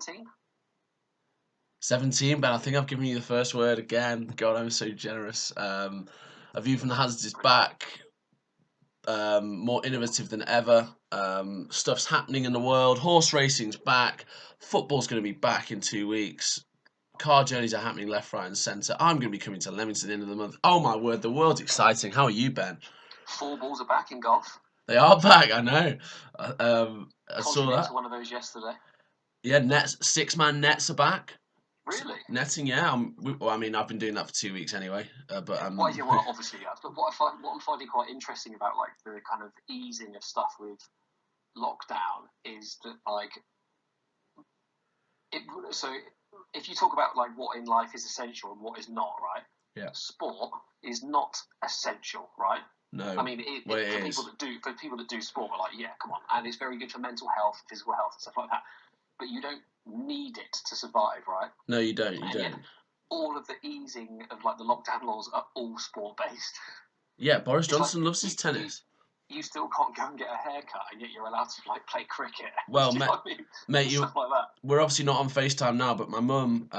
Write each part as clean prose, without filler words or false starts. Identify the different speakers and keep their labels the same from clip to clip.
Speaker 1: 17?
Speaker 2: 17, Ben. I think I've given you the first word again. God, I'm so generous. A View from the Hazards is back. More innovative than ever. Stuff's happening in the world. Horse racing's back. Football's going to be back in 2 weeks. Car journeys are happening left, right, and centre. I'm going to be coming to Leamington at the end of the month. Oh my word, the world's exciting. How are you, Ben?
Speaker 1: 4 balls are back in golf.
Speaker 2: They are back, I know. I saw that.
Speaker 1: To one of those yesterday.
Speaker 2: Yeah, nets. 6-man nets are back.
Speaker 1: Really?
Speaker 2: Netting, yeah. I've been doing that for 2 weeks anyway.
Speaker 1: Obviously, yeah. But what I'm finding quite interesting about like the kind of easing of stuff with lockdown is that so if you talk about like what in life is essential and what is not, right?
Speaker 2: Yeah.
Speaker 1: Sport is not essential, right?
Speaker 2: No.
Speaker 1: I mean, for people that do sport, are like, yeah, come on, and it's very good for mental health, physical health, and stuff like that. But you don't need it to survive, right?
Speaker 2: No, you don't.
Speaker 1: Yet, all of the easing of like the lockdown laws are all sport based.
Speaker 2: Yeah, Boris Johnson loves his tennis.
Speaker 1: You still can't go and get a haircut, and yet you're allowed to like play cricket.
Speaker 2: Well, mate,
Speaker 1: stuff like that.
Speaker 2: We're obviously not on FaceTime now, but my mum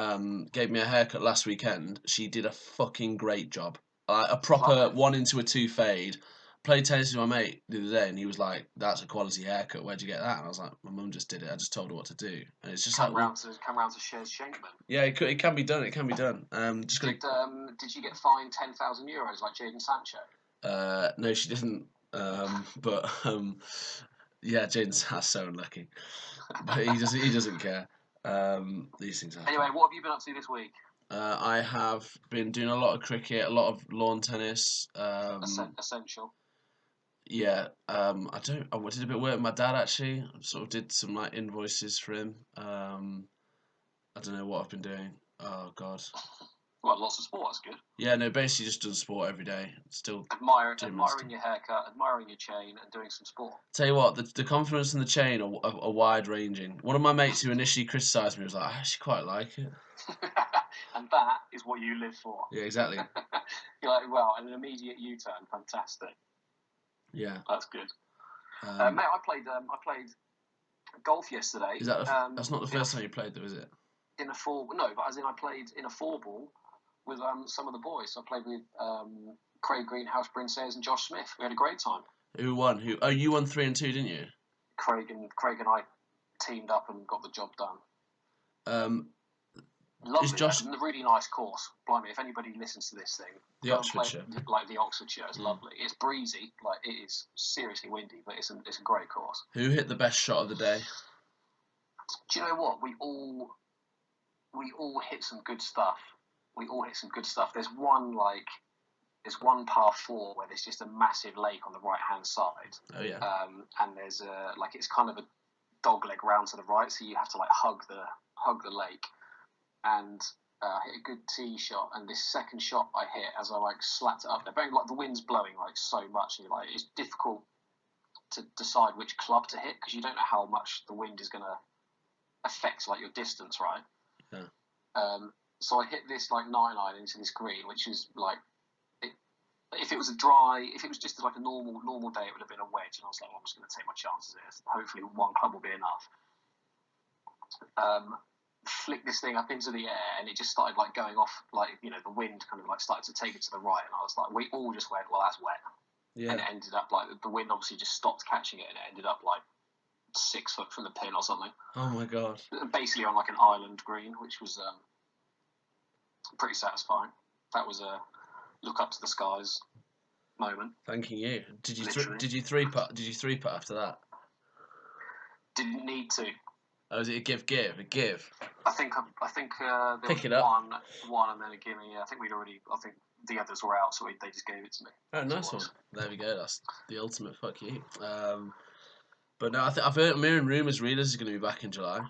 Speaker 2: gave me a haircut last weekend. She did a fucking great job. A proper 1 into a 2 fade. Played tennis with my mate the other day, and he was like, "That's a quality haircut. Where'd you get that?" And I was like, "My mum just did it. I just told her what to do." And it's just
Speaker 1: come round to Shares Shankman.
Speaker 2: Yeah, it can be done. It can be done.
Speaker 1: Did you get fined €10,000 like Jadon Sancho?
Speaker 2: No, she didn't. Yeah, Jaden's so unlucky, but he doesn't care. These things happen.
Speaker 1: Anyway, what have you been up to this week?
Speaker 2: I have been doing a lot of cricket, a lot of lawn tennis.
Speaker 1: Essential.
Speaker 2: Yeah, I did a bit of work with my dad actually. Sort of did some like invoices for him. I don't know what I've been doing. Oh God.
Speaker 1: Well, lots of sport. That's good.
Speaker 2: Yeah, no, basically just doing sport every day. Still
Speaker 1: admiring your haircut, admiring your chain, and doing some sport.
Speaker 2: Tell you what, the confidence in the chain are wide ranging. One of my mates who initially criticised me was like, "I actually quite like it."
Speaker 1: And that is what you live for.
Speaker 2: Yeah, exactly.
Speaker 1: You're like, well, an immediate U-turn, fantastic.
Speaker 2: Yeah,
Speaker 1: that's good. Mate, I played golf yesterday.
Speaker 2: Is that that's not the first time you played, though, is it?
Speaker 1: In a four, no, but as in I played in a 4-ball with some of the boys. So I played with Craig Greenhouse Princess and Josh Smith. We had a great time.
Speaker 2: Who won? You won 3 and 2, didn't you?
Speaker 1: Craig and I teamed up and got the job done. Lovely,
Speaker 2: Josh...
Speaker 1: a really nice course. Blimey, if anybody listens to this thing,
Speaker 2: the Oxfordshire,
Speaker 1: the Oxfordshire is lovely. It's breezy, like it is seriously windy, but it's a great course.
Speaker 2: Who hit the best shot of the day?
Speaker 1: Do you know what? We all hit some good stuff. There's one par 4 where there's just a massive lake on the right hand side.
Speaker 2: Oh yeah.
Speaker 1: And there's it's kind of a dogleg round to the right, so you have to like hug the lake. And I hit a good tee shot, and this second shot I hit as I like slapped it up there. Like the wind's blowing like so much, and like it's difficult to decide which club to hit because you don't know how much the wind is going to affect like your distance, right?
Speaker 2: Yeah.
Speaker 1: So I hit this like 9-iron into this green, which is like, if it was just like a normal day, it would have been a wedge, and I was like, I'm just going to take my chances here. Hopefully, one club will be enough. Flick this thing up into the air, and it just started like going off, like the wind kind of like started to take it to the right, and I was like, we all just went, well, that's wet.
Speaker 2: Yeah.
Speaker 1: And it ended up like the wind obviously just stopped catching it, and it ended up like 6 foot from the pin or something.
Speaker 2: Oh my God.
Speaker 1: Basically on like an island green, which was pretty satisfying. That was a look up to the skies moment.
Speaker 2: Thanking you. Did you three putt after that?
Speaker 1: Didn't need to.
Speaker 2: Oh, was it a give?
Speaker 1: I think there
Speaker 2: Pick
Speaker 1: was one and then a gimme. Yeah, I think the others were out, so they just gave it to me.
Speaker 2: Oh, nice one. There we go. That's the ultimate fuck you. But no, I'm hearing rumours Readers is going to be back in July.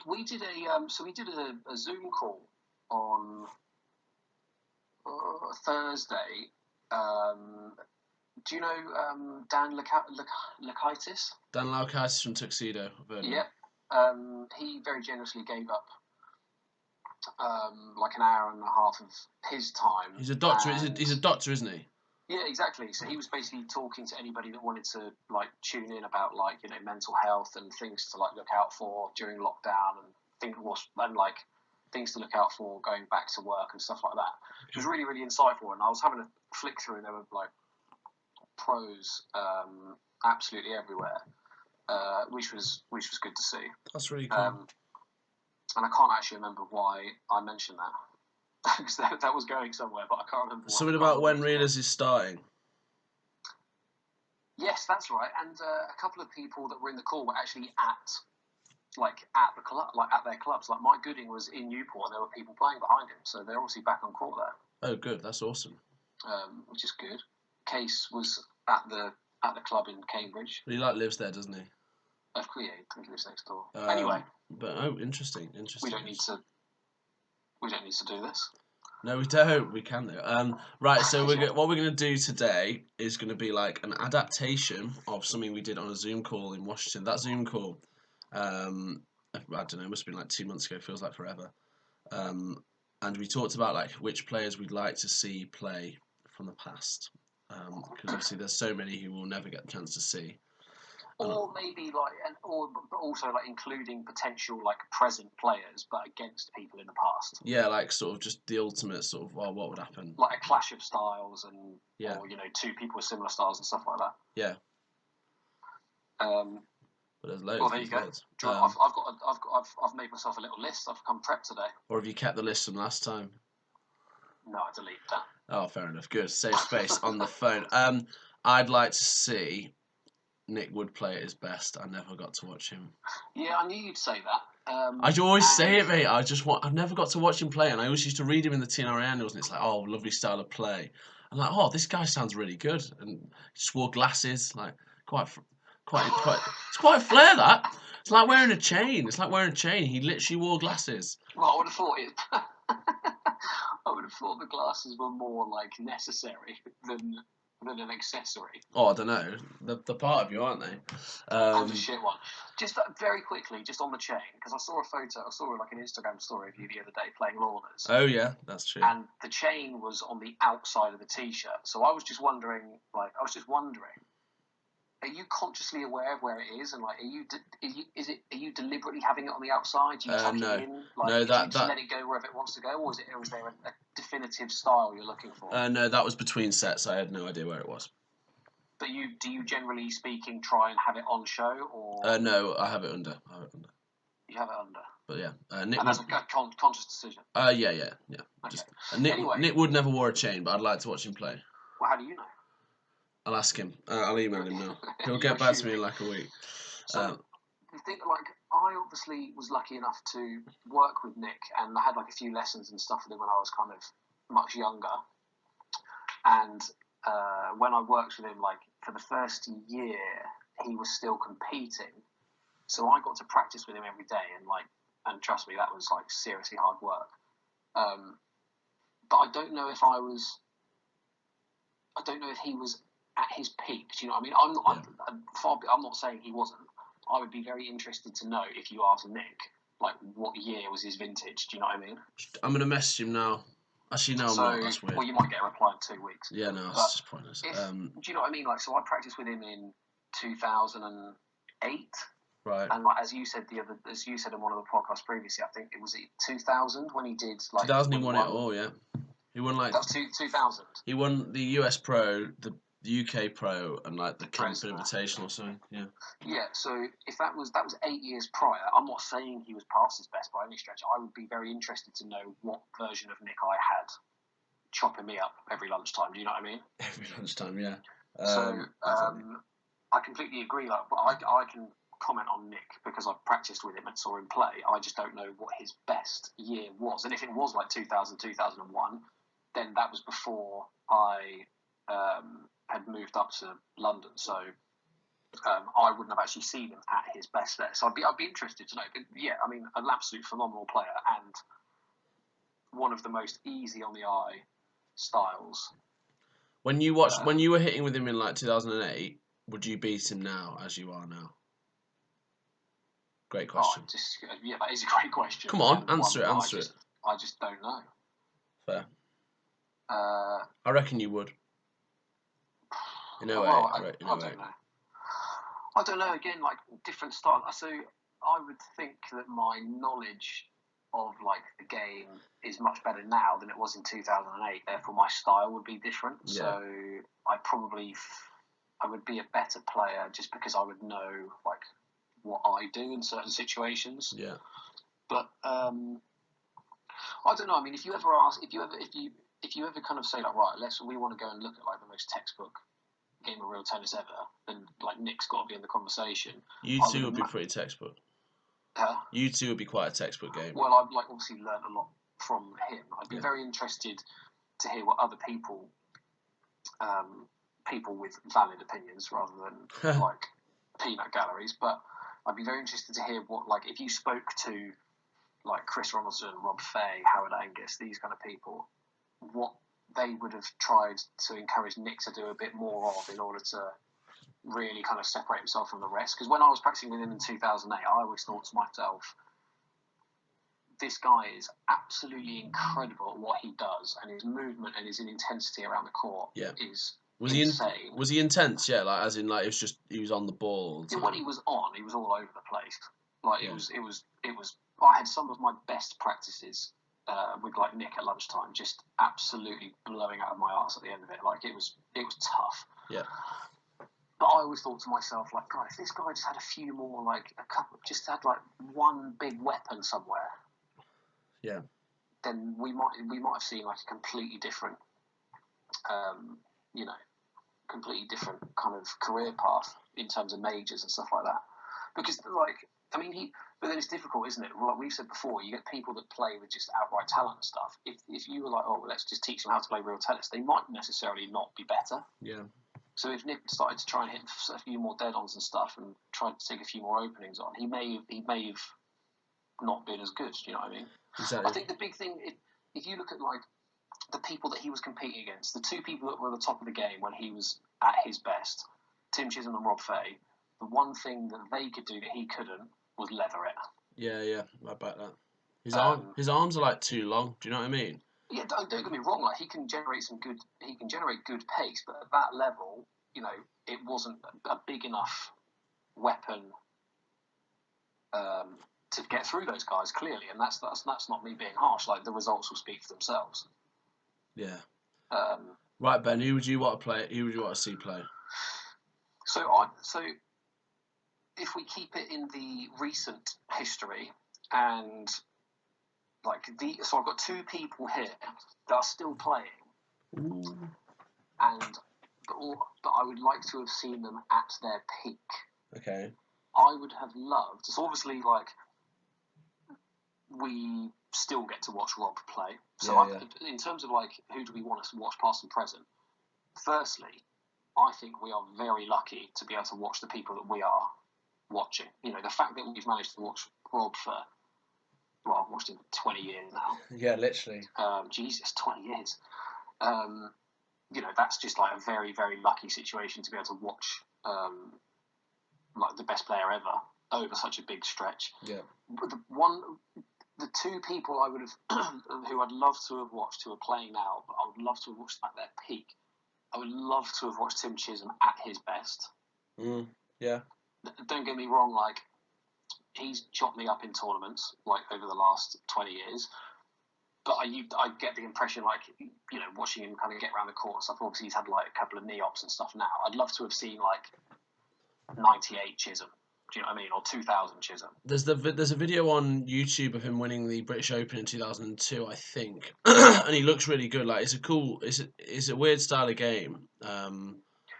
Speaker 1: We did a Zoom call on Thursday. Do you know Dan Lakaitis?
Speaker 2: Dan Lakaitis from Tuxedo.
Speaker 1: Yeah. He very generously gave up like an hour and a half of his time.
Speaker 2: He's a doctor. He's a doctor, isn't he?
Speaker 1: Yeah, exactly. So he was basically talking to anybody that wanted to like tune in about like mental health and things to like look out for during lockdown and like things to look out for going back to work and stuff like that. Which was really really insightful. And I was having a flick through and there were like pros absolutely everywhere, which was good to see.
Speaker 2: That's really cool.
Speaker 1: And I can't actually remember why I mentioned that. Because that was going somewhere, but I can't remember.
Speaker 2: Something about when Readers is starting.
Speaker 1: Yes, that's right. And a couple of people that were in the call were actually at the club, like at their clubs. Like Mike Gooding was in Newport, and there were people playing behind him, so they're obviously back on court there.
Speaker 2: Oh, good. That's awesome.
Speaker 1: Which is good. Case was at the club in Cambridge.
Speaker 2: He lives there, doesn't he?
Speaker 1: Of course, yeah, he lives next door. Anyway.
Speaker 2: But interesting.
Speaker 1: We don't need to do this.
Speaker 2: No, we don't. We can though. Right. So what we're going to do today is going to be like an adaptation of something we did on a Zoom call in Washington. That Zoom call, I don't know, it must have been like 2 months ago. Feels like forever. And we talked about like which players we'd like to see play from the past, because obviously there's so many who we'll never get the chance to see.
Speaker 1: Or maybe but also like including potential like present players, but against people in the past.
Speaker 2: Yeah, like sort of just the ultimate sort of what would happen.
Speaker 1: Like a clash of styles or two people with similar styles and stuff like that.
Speaker 2: Yeah. But there's loads.
Speaker 1: Well, there you go. I've made myself a little list. I've come prepped today.
Speaker 2: Or have you kept the list from last time?
Speaker 1: No, I deleted that.
Speaker 2: Oh, fair enough. Good. Save space on the phone. I'd like to see Nick Wood play at his best. I never got to watch him.
Speaker 1: Yeah, I knew you'd say that.
Speaker 2: I always say it, mate. I've never got to watch him play, and I always used to read him in the TNR annals, and it's like, oh, lovely style of play. I'm like, oh, this guy sounds really good, and he just wore glasses, like it's quite a flair that. It's like wearing a chain. He literally wore glasses.
Speaker 1: Well, I would have thought the glasses were more like necessary than an accessory.
Speaker 2: Oh, I don't know. They're part of you, aren't they?
Speaker 1: I'm a shit one. Just very quickly, just on the chain, because I saw like an Instagram story of you the other day playing Lorna's.
Speaker 2: Oh yeah, that's true.
Speaker 1: And the chain was on the outside of the t-shirt, so I was just wondering, are you consciously aware of where it is, and like, are you deliberately having it on the outside? Do you tuck
Speaker 2: no.
Speaker 1: it in? Like,
Speaker 2: no,
Speaker 1: do you just let it go wherever it wants to go, or is there a definitive style you're looking for?
Speaker 2: No, that was between sets. I had no idea where it was.
Speaker 1: But do you generally speaking try and have it on show, or?
Speaker 2: No, I have it under.
Speaker 1: You have it under.
Speaker 2: But yeah,
Speaker 1: and that's a conscious decision.
Speaker 2: Yeah.
Speaker 1: Okay.
Speaker 2: Nick Wood never wore a chain, but I'd like to watch him play.
Speaker 1: Well, how do you know?
Speaker 2: I'll ask him. I'll email him now. He'll get back to me in like a week.
Speaker 1: So, the thing, like, I obviously was lucky enough to work with Nick, and I had like a few lessons and stuff with him when I was kind of much younger. And when I worked with him, like for the first year, he was still competing, so I got to practice with him every day, and trust me, that was like seriously hard work. But I don't know if he was at his peak. Do you know what I mean? I'm not saying he wasn't. I would be very interested to know if you asked Nick, like, what year was his vintage. Do you know what I mean?
Speaker 2: I'm gonna message him now. Actually, no, I'm not. That's weird.
Speaker 1: Well, you might get a reply in 2 weeks.
Speaker 2: Yeah, no, that's just pointless.
Speaker 1: Do you know what I mean? Like, so I practiced with him in 2008.
Speaker 2: Right.
Speaker 1: And like, as you said in one of the podcasts previously, I think it was 2000 when he did like.
Speaker 2: 2000, he won it all. Yeah. He won like.
Speaker 1: That was 2000.
Speaker 2: He won the US Pro, the UK Pro, and like the Camden Invitational or something. Yeah.
Speaker 1: Yeah. So if that was 8 years prior, I'm not saying he was past his best by any stretch. I would be very interested to know what version of Nick I had, chopping me up every lunchtime. Do you know what I mean?
Speaker 2: Every lunchtime, yeah.
Speaker 1: I completely agree. Like, I can comment on Nick because I've practiced with him and saw him play. I just don't know what his best year was, and if it was like 2000, 2001, then that was before I had moved up to London, so I wouldn't have actually seen him at his best there. So I'd be interested to know. But yeah, I mean, an absolute phenomenal player and one of the most easy on the eye styles.
Speaker 2: When you were hitting with him in like 2008, would you beat him now as you are now? Great question.
Speaker 1: That is a great question.
Speaker 2: Come on, answer it.
Speaker 1: I just don't know.
Speaker 2: Fair. I reckon you would. In a way,
Speaker 1: Well,
Speaker 2: in a way.
Speaker 1: don't know. I don't know. Again, like different styles. So I would think that my knowledge of like the game is much better now than it was in 2008. Therefore, my style would be different.
Speaker 2: Yeah.
Speaker 1: So I would be a better player just because I would know like what I do in certain situations.
Speaker 2: Yeah.
Speaker 1: But I don't know. I mean, if you ever kind of say like, right, we want to go and look at like the most textbook game of real tennis ever, then like Nick's got to be in the conversation.
Speaker 2: You two would be pretty textbook. You two would be quite a textbook game.
Speaker 1: Well, I've like obviously learned a lot from him. I'd be very interested to hear what other people with valid opinions rather than like peanut galleries. But I'd be very interested to hear what, like, if you spoke to like Chris Ronaldson, Rob Fay, Howard Angus, these kind of people, what they would have tried to encourage Nick to do a bit more of in order to really kind of separate himself from the rest. Because when I was practicing with him in 2008, I always thought to myself, this guy is absolutely incredible at what he does, and his movement and his intensity around the court is insane.
Speaker 2: Was he intense? Yeah, like as in like he was on the ball all the time.
Speaker 1: When he was on, he was all over the place. Like it was. I had some of my best practices with like Nick at lunchtime, just absolutely blowing out of my arse at the end of it. Like it was tough.
Speaker 2: Yeah.
Speaker 1: But I always thought to myself, like, God, if this guy just had a few more, like just had like one big weapon somewhere.
Speaker 2: Yeah.
Speaker 1: Then we might have seen like a completely different, completely different kind of career path in terms of majors and stuff like that. Because like, I mean, but then it's difficult, isn't it? Like we've said before, you get people that play with just outright talent and stuff. If you were like, oh, well, let's just teach them how to play real tennis, they might necessarily not be better.
Speaker 2: Yeah.
Speaker 1: So if Nick started to try and hit a few more dead-ons and stuff and tried to take a few more openings on, he may have not been as good. Do you know what I mean?
Speaker 2: Exactly.
Speaker 1: I think the big thing, if you look at like the people that he was competing against, the two people that were at the top of the game when he was at his best, Tim Chisholm and Rob Fay, the one thing that they could do that he couldn't was leather it.
Speaker 2: Yeah, I bet that. His arms are like too long. Do you know what I mean?
Speaker 1: Yeah, don't get me wrong. Like he can generate good pace, but at that level, you know, it wasn't a big enough weapon to get through those guys clearly, and that's not me being harsh. Like the results will speak for themselves.
Speaker 2: Yeah. Right, Ben. Who would you want to play? Who would you want to see play?
Speaker 1: So if we keep it in the recent history and like so I've got two people here that are still playing, but I would like to have seen them at their peak.
Speaker 2: Okay.
Speaker 1: I would have loved. So obviously, like we still get to watch Rob play. So in terms of like who do we want to watch past and present? Firstly, I think we are very lucky to be able to watch the people that we are watching. You know, the fact that we've managed to watch Rob for, well, I've watched him for 20 years now.
Speaker 2: Yeah, literally.
Speaker 1: Jesus, 20 years. You know, that's just like a very, very lucky situation to be able to watch like the best player ever over such a big stretch.
Speaker 2: Yeah.
Speaker 1: The two people I would have, who I'd love to have watched, who are playing now, but I would love to have watched at their peak. I would love to have watched Tim Chisholm at his best.
Speaker 2: Yeah.
Speaker 1: Don't get me wrong, like, he's chopped me up in tournaments, like, over the last 20 years. But I get the impression, like, you know, watching him kind of get around the court and stuff, obviously he's had, like, a couple of knee ops and stuff now. I'd love to have seen, like, 98 Chisholm. Do you know what I mean? Or 2000 Chisholm.
Speaker 2: There's a video on YouTube of him winning the British Open in 2002, I think, and he looks really good. Like it's a weird style of game.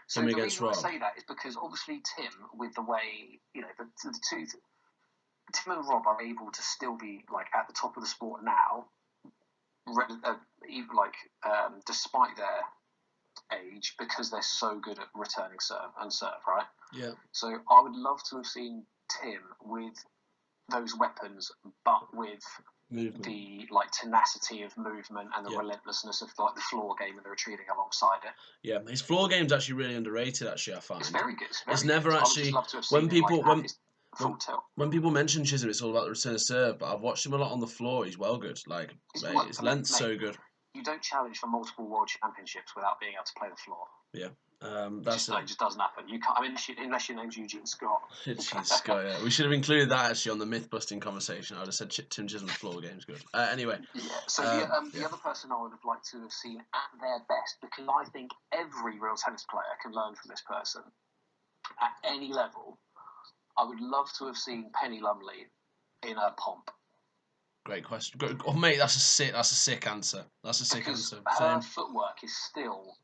Speaker 1: So the reason I say that is because obviously Tim, with the way you know the two, Tim and Rob are able to still be like at the top of the sport now, despite their age, because they're so good at returning serve, right?
Speaker 2: Yeah.
Speaker 1: So I would love to have seen Tim with those weapons, but with the like tenacity of movement and the relentlessness of like the floor game and the retrieving alongside it.
Speaker 2: Yeah, his floor game's actually really underrated. Actually, I find
Speaker 1: it's very good.
Speaker 2: It's never actually when people when people mention Chisholm, it's all about the return of serve. But I've watched him a lot on the floor. He's well good. Like his length's so good.
Speaker 1: You don't challenge for multiple world championships without being able to play the floor.
Speaker 2: Yeah, That's
Speaker 1: It just doesn't happen. You can't. I mean, unless your name's Eugene Scott.
Speaker 2: Eugene Scott. Yeah, we should have included that actually on the myth busting conversation. I would have said Tim Chisholm's floor game's good. Anyway.
Speaker 1: Yeah. So the other person I would have liked to have seen at their best, because I think every real tennis player can learn from this person at any level. I would love to have seen Penny Lumley in her pomp.
Speaker 2: Great question. Oh, mate, that's a sick answer. That's a sick answer. Same.
Speaker 1: Her footwork is still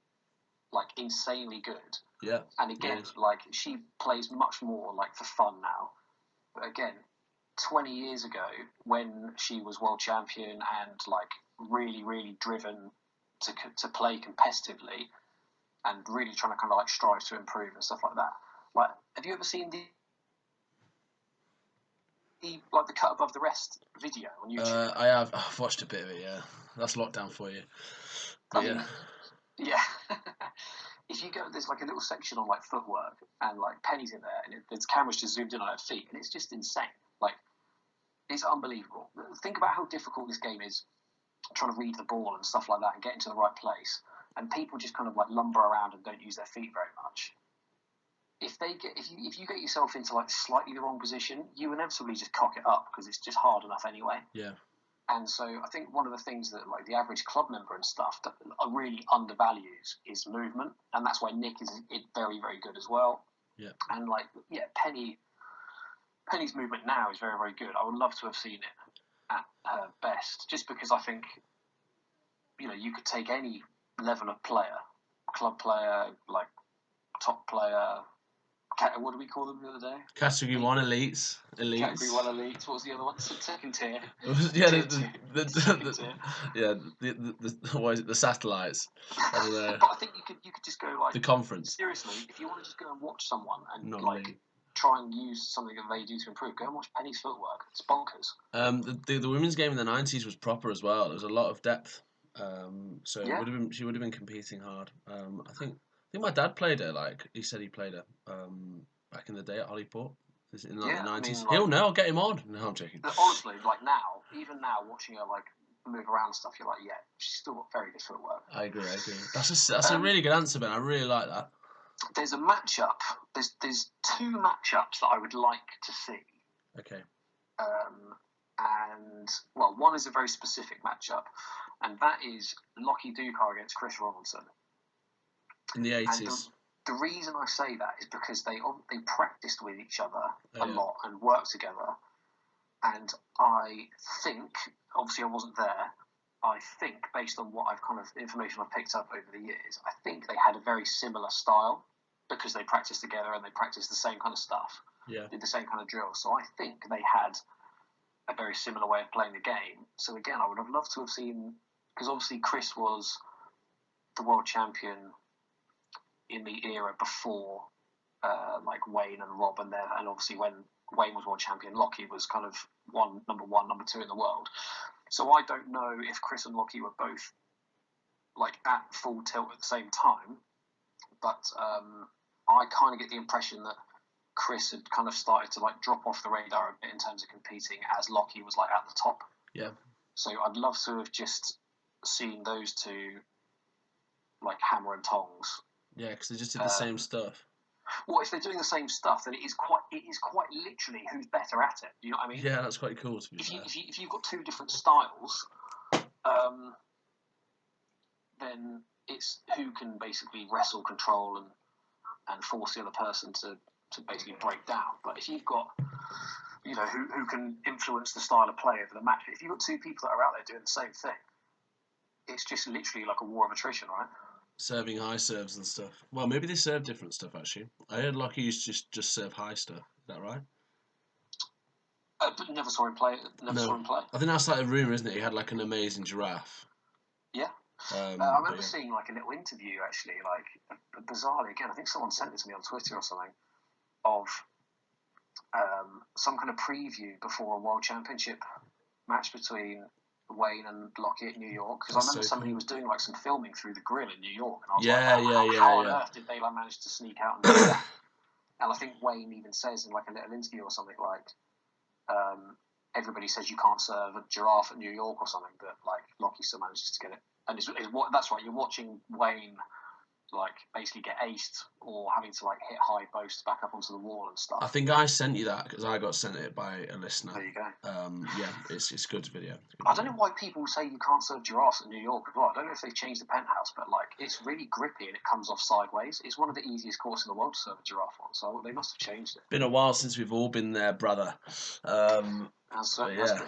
Speaker 1: like insanely good.
Speaker 2: Yeah.
Speaker 1: And again, like she plays much more like for fun now. But again, 20 years ago, when she was world champion and like really, really driven to play competitively and really trying to kind of like strive to improve and stuff like that. Like, have you ever seen the cut above the rest video on YouTube?
Speaker 2: I have. I've watched a bit of it. Yeah, that's lockdown for you. But
Speaker 1: I mean, yeah. If you go, there's like a little section on like footwork, and like Penny's in there, and there's cameras just zoomed in on her feet, and it's just insane. Like, it's unbelievable. Think about how difficult this game is, trying to read the ball and stuff like that, and get into the right place. And people just kind of like lumber around and don't use their feet very much. If you get yourself into like slightly the wrong position, you inevitably just cock it up because it's just hard enough anyway.
Speaker 2: Yeah.
Speaker 1: And so I think one of the things that like the average club member and stuff that really undervalues is movement, and that's why Nick is very, very good as well.
Speaker 2: Yeah.
Speaker 1: And like Penny's movement now is very, very good. I would love to have seen it at her best, just because I think you could take any level of player, club player, like top player. What do we call them the other day?
Speaker 2: Category 1 elites.
Speaker 1: Category 1 elites. What was the other one? Second tier.
Speaker 2: What is it? The satellites. I don't know.
Speaker 1: But I think you could just go like
Speaker 2: the conference.
Speaker 1: Seriously, if you want to just go and watch someone and
Speaker 2: Not
Speaker 1: like
Speaker 2: really.
Speaker 1: try and use something that they do to improve, go and watch Penny's footwork. It's bonkers.
Speaker 2: The women's game in the 90s was proper as well. There was a lot of depth. So
Speaker 1: Yeah.
Speaker 2: she would have been competing hard. I think my dad played her. Like he said, he played her back in the day at Hollyport in the 90s.
Speaker 1: I mean,
Speaker 2: He'll know. I'll get him on. No, I'm joking.
Speaker 1: Honestly, like even now, watching her like move around and stuff, you're like, yeah, she's still got very good footwork.
Speaker 2: I agree. That's a really good answer, Ben. I really like that.
Speaker 1: There's a matchup. There's two matchups that I would like to see.
Speaker 2: Okay.
Speaker 1: And well, one is a very specific matchup, and that is Lockie Dukar against Chris Robinson.
Speaker 2: In the 80s.
Speaker 1: And the reason I say that is because they practiced with each other a lot and worked together. And I think, obviously I wasn't there, I think based on what information I've picked up over the years, I think they had a very similar style because they practiced together and they practiced the same kind of stuff.
Speaker 2: Yeah.
Speaker 1: Did the same kind of drills. So I think they had a very similar way of playing the game. So again, I would have loved to have seen, because obviously Chris was the world champion in the era before like Wayne and Rob, and obviously when Wayne was world champion, Lockie was kind of number one, number two in the world. So I don't know if Chris and Lockie were both like at full tilt at the same time, but I kind of get the impression that Chris had kind of started to like drop off the radar a bit in terms of competing as Lockie was like at the top.
Speaker 2: Yeah.
Speaker 1: So I'd love to have just seen those two like hammer and tongs.
Speaker 2: Yeah, because they just did the same stuff.
Speaker 1: Well, if they're doing the same stuff, then it is quite literally who's better at it. Do you know what I mean?
Speaker 2: Yeah, that's quite cool to be fair.
Speaker 1: If you've got two different styles, then it's who can basically wrestle, control, and force the other person to basically break down. But if you've got, who can influence the style of play over the match, if you've got two people that are out there doing the same thing, it's just literally like a war of attrition, right?
Speaker 2: Serving high serves and stuff. Well, maybe they serve different stuff actually. I heard Lockie used to just serve high stuff. Is that right?
Speaker 1: But never saw him play. Saw him play.
Speaker 2: I think that's like a rumor, isn't it? He had like an amazing giraffe.
Speaker 1: Yeah. I remember seeing like a little interview actually, like bizarrely again. I think someone sent it to me on Twitter or something of some kind of preview before a World Championship match between Wayne and Lockie at New York, because I remember somebody was doing like some filming through the grill in New York, and I was how on earth did they like manage to sneak out and do that? And I think Wayne even says in like a little interview or something like, everybody says you can't serve a giraffe at New York or something, but like Lockie still manages to get it. And that's right, you're watching Wayne like basically get aced or having to like hit high posts back up onto the wall and stuff.
Speaker 2: I think I sent you that because I got sent it by a listener.
Speaker 1: There you go.
Speaker 2: Yeah, it's a good video.
Speaker 1: I don't know why people say you can't serve giraffes in New York as well. I don't know if they've changed the penthouse, but like it's really grippy and it comes off sideways. It's one of the easiest courts in the world to serve a giraffe on, so they must have changed it.
Speaker 2: Been a while since we've all been there, brother.
Speaker 1: That's true.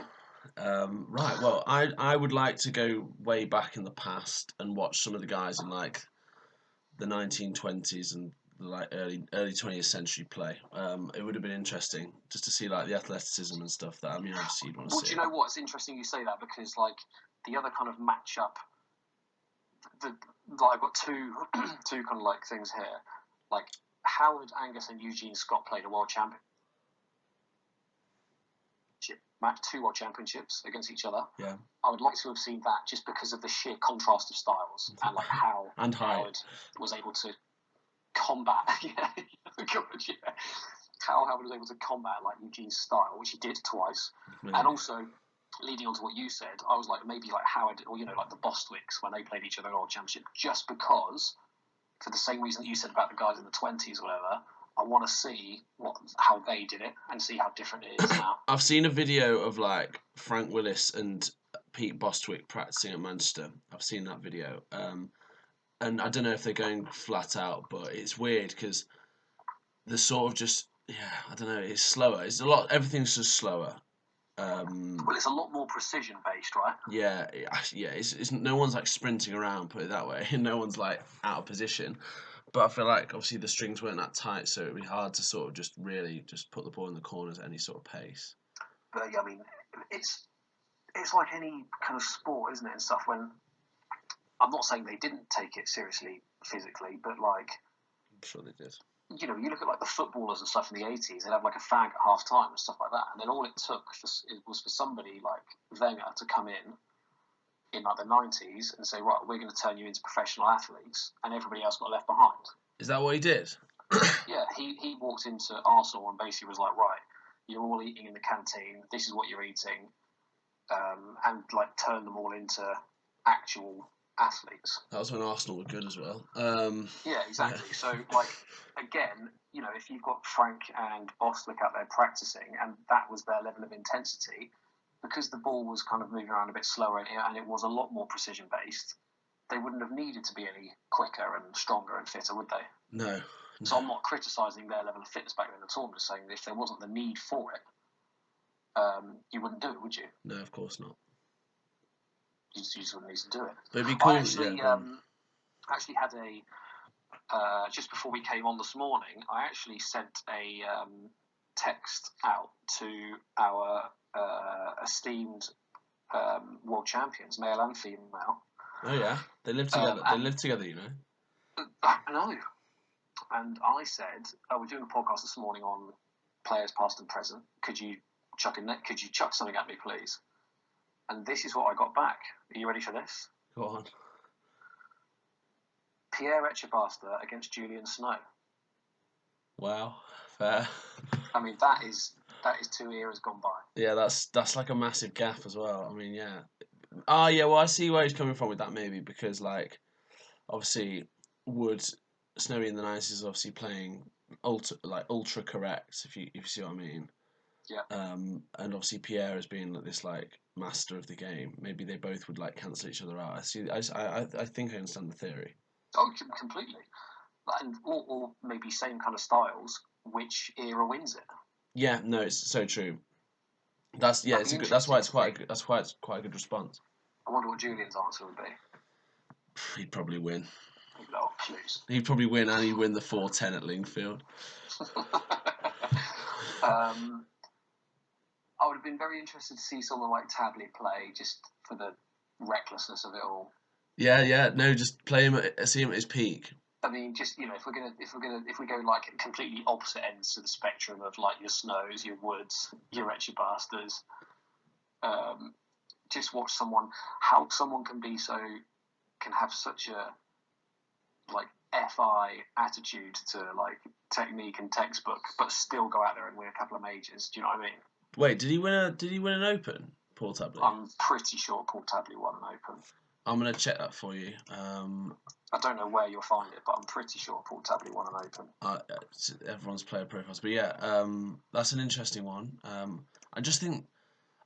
Speaker 2: Right, well, I would like to go way back in the past and watch some of the guys in like the 1920s and like early 20th century play. It would have been interesting just to see like the athleticism and stuff that obviously you'd want to see.
Speaker 1: Well, do you know what? It's interesting you say that because like the other kind of matchup, I've got two kind of like things here. Like Howard Angus and Eugene Scott played a world championship match, 2 world championships against each other.
Speaker 2: Yeah.
Speaker 1: I would like to have seen that just because of the sheer contrast of styles and like how
Speaker 2: and
Speaker 1: Howard was able to combat. How Howard was able to combat like Eugene's style, which he did twice, and also leading on to what you said, I was like maybe like Howard or like the Bostwicks when they played each other in the World Championship, just because for the same reason that you said about the guys in the 20s or whatever. I want to see how they did it and see how different it is now.
Speaker 2: I've seen a video of like Frank Willis and Pete Bostwick practicing at Manchester. I've seen that video, and I don't know if they're going flat out, but it's weird because they're sort of just I don't know. It's slower. It's a lot. Everything's just slower.
Speaker 1: Well, it's a lot more precision based, right?
Speaker 2: Yeah. It's no one's like sprinting around. Put it that way. No one's like out of position. But I feel like obviously the strings weren't that tight, so it'd be hard to sort of just really just put the ball in the corners at any sort of pace.
Speaker 1: But yeah, I mean, it's like any kind of sport, isn't it? And stuff. When I'm not saying they didn't take it seriously physically, but like
Speaker 2: I'm sure they did.
Speaker 1: You look at like the footballers and stuff in the 80s. They'd have like a fag at half time and stuff like that, and then all it took was for somebody like Wenger to come in like the 90s and say, right, we're going to turn you into professional athletes, and everybody else got left behind.
Speaker 2: Is that what he did?
Speaker 1: Yeah, he walked into Arsenal and basically was like, right, you're all eating in the canteen, this is what you're eating, and like turned them all into actual athletes.
Speaker 2: That was when Arsenal were good as well.
Speaker 1: Yeah, exactly. Yeah. So like again, if you've got Frank and Bostwick out there practicing and that was their level of intensity, because the ball was kind of moving around a bit slower and it was a lot more precision based, they wouldn't have needed to be any quicker and stronger and fitter, would they?
Speaker 2: No.
Speaker 1: So I'm not criticising their level of fitness back then at all. I'm just saying that if there wasn't the need for it, you wouldn't do it, would you?
Speaker 2: No, of course not.
Speaker 1: You just wouldn't need to do it.
Speaker 2: But it'd be cool.
Speaker 1: I actually had just before we came on this morning, I actually sent a text out to our esteemed world champions, male and female.
Speaker 2: Oh yeah, they live together. They live together,
Speaker 1: I know. And I said, we're doing a podcast this morning on players past and present. Could you chuck something at me, please? And this is what I got back. Are you ready for this?
Speaker 2: Go on.
Speaker 1: Pierre Etchebasta against Julian Snow.
Speaker 2: Wow, fair.
Speaker 1: I mean, that is 2 eras gone by.
Speaker 2: Yeah, that's like a massive gap as well. I mean, yeah. Well, I see where he's coming from with that maybe because like, obviously, Snowy in the 90s is obviously playing ultra correct if you see what I mean.
Speaker 1: Yeah.
Speaker 2: And obviously Pierre as being like this like master of the game. Maybe they both would like cancel each other out. I think I understand the theory.
Speaker 1: Oh, completely. And or maybe same kind of styles. Which era wins it?
Speaker 2: Yeah, no, it's so true. That's good. That's why it's quite a good response.
Speaker 1: I wonder what Julian's answer would be.
Speaker 2: He'd probably win.
Speaker 1: Oh, please.
Speaker 2: He'd probably win, and he'd win the 4-10 at Lingfield.
Speaker 1: I would have been very interested to see someone like Tabley play, just for the recklessness of it all.
Speaker 2: Yeah, no, just see him at his peak.
Speaker 1: I mean, just if we go like completely opposite ends of the spectrum of like your Snows, your Woods, your Etchebastas, just watch how someone can have such a like FI attitude to like technique and textbook, but still go out there and win a couple of majors. Do you know what I mean?
Speaker 2: Wait, did he win an Open, Paul Tabley?
Speaker 1: I'm pretty sure Paul Tabley won an Open.
Speaker 2: I'm gonna check that for you.
Speaker 1: I don't know where you'll find it, but I'm pretty sure Portable won an Open.
Speaker 2: It's everyone's player profiles, but yeah, that's an interesting one. I just think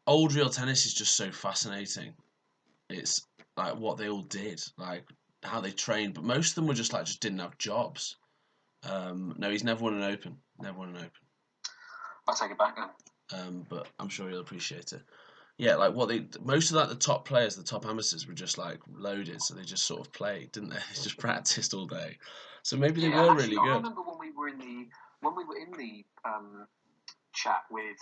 Speaker 2: old real tennis is just so fascinating. It's like what they all did, like how they trained, but most of them were just didn't have jobs. No, he's never won an Open. Never won an Open.
Speaker 1: I'll take it back then.
Speaker 2: But I'm sure you'll appreciate it. Yeah, like most of the top players, the top amateurs were just like loaded, so they just sort of played, didn't they? They just practiced all day. So maybe they were
Speaker 1: actually,
Speaker 2: really
Speaker 1: I
Speaker 2: good.
Speaker 1: remember when we were in the chat with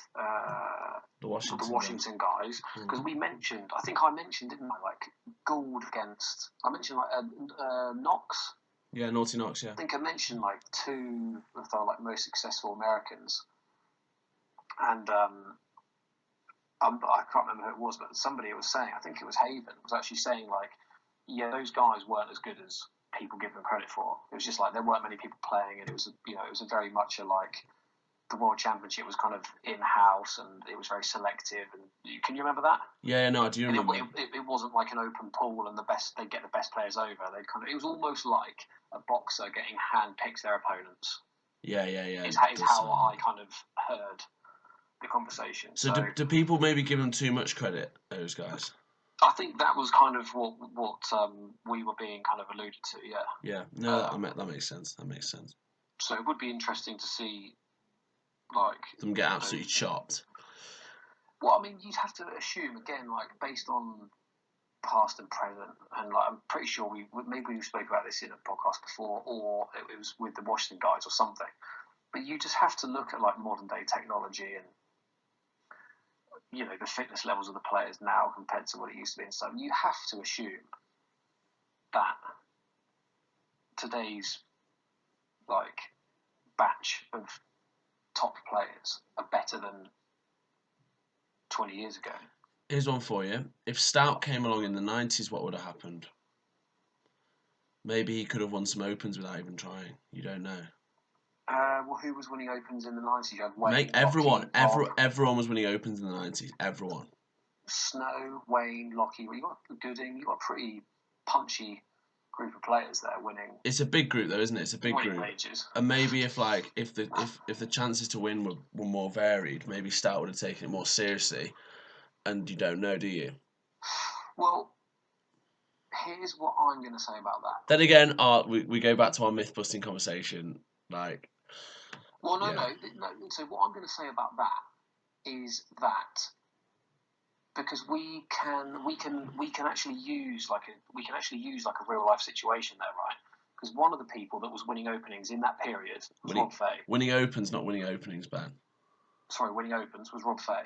Speaker 2: The
Speaker 1: the
Speaker 2: Washington
Speaker 1: guys, because we mentioned, I think I mentioned, didn't I, like Gould against, I mentioned like Knox.
Speaker 2: Yeah, Naughty Knox. Yeah.
Speaker 1: I think I mentioned like two of the like most successful Americans, and I can't remember who it was, but somebody was saying, I think it was Haven, was actually saying like, yeah, those guys weren't as good as people give them credit for. It was just like there weren't many people playing, and it was a very much a like the World Championship was kind of in house, and it was very selective. And can you remember that?
Speaker 2: Yeah, no, I do remember.
Speaker 1: It wasn't like an open pool, and they get the best players over. It was almost like a boxer getting handpicked their opponents.
Speaker 2: Yeah.
Speaker 1: Is how I kind of heard the conversation.
Speaker 2: So do people maybe give them too much credit, those guys?
Speaker 1: I think that was kind of what we were being kind of alluded to. Yeah.
Speaker 2: Yeah. No, that makes sense. That makes sense.
Speaker 1: So it would be interesting to see, like,
Speaker 2: them get absolutely chopped.
Speaker 1: Well, I mean, you'd have to assume again, like based on past and present, and like I'm pretty sure we spoke about this in a podcast before, or it was with the Washington guys or something. But you just have to look at like modern day technology and the fitness levels of the players now compared to what it used to be, and so you have to assume that today's like batch of top players are better than 20 years ago.
Speaker 2: Here's one for you. If Stout came along in the 90s, what would have happened? Maybe he could have won some Opens without even trying. You don't know.
Speaker 1: Well, who was winning Opens in the 90s? You had Wayne,
Speaker 2: Mate, everyone was winning Opens in the 90s. Everyone.
Speaker 1: Snow, Wayne, Lockie. You got Gooding. You got a pretty punchy group of players there winning.
Speaker 2: It's a big group though, isn't it? It's a big group.
Speaker 1: Majors.
Speaker 2: And maybe if the chances to win were more varied, maybe Stout would have taken it more seriously. And you don't know, do you?
Speaker 1: Well, here's what I'm going to say about that.
Speaker 2: Then again, we go back to our myth busting conversation, like.
Speaker 1: Well, no. So what I'm going to say about that is that because we can actually use like a real life situation there, right? Because one of the people that was winning openings in that period was Rob Fay.
Speaker 2: Winning Opens, not winning openings, Ben.
Speaker 1: Sorry, winning Opens was Rob Fay.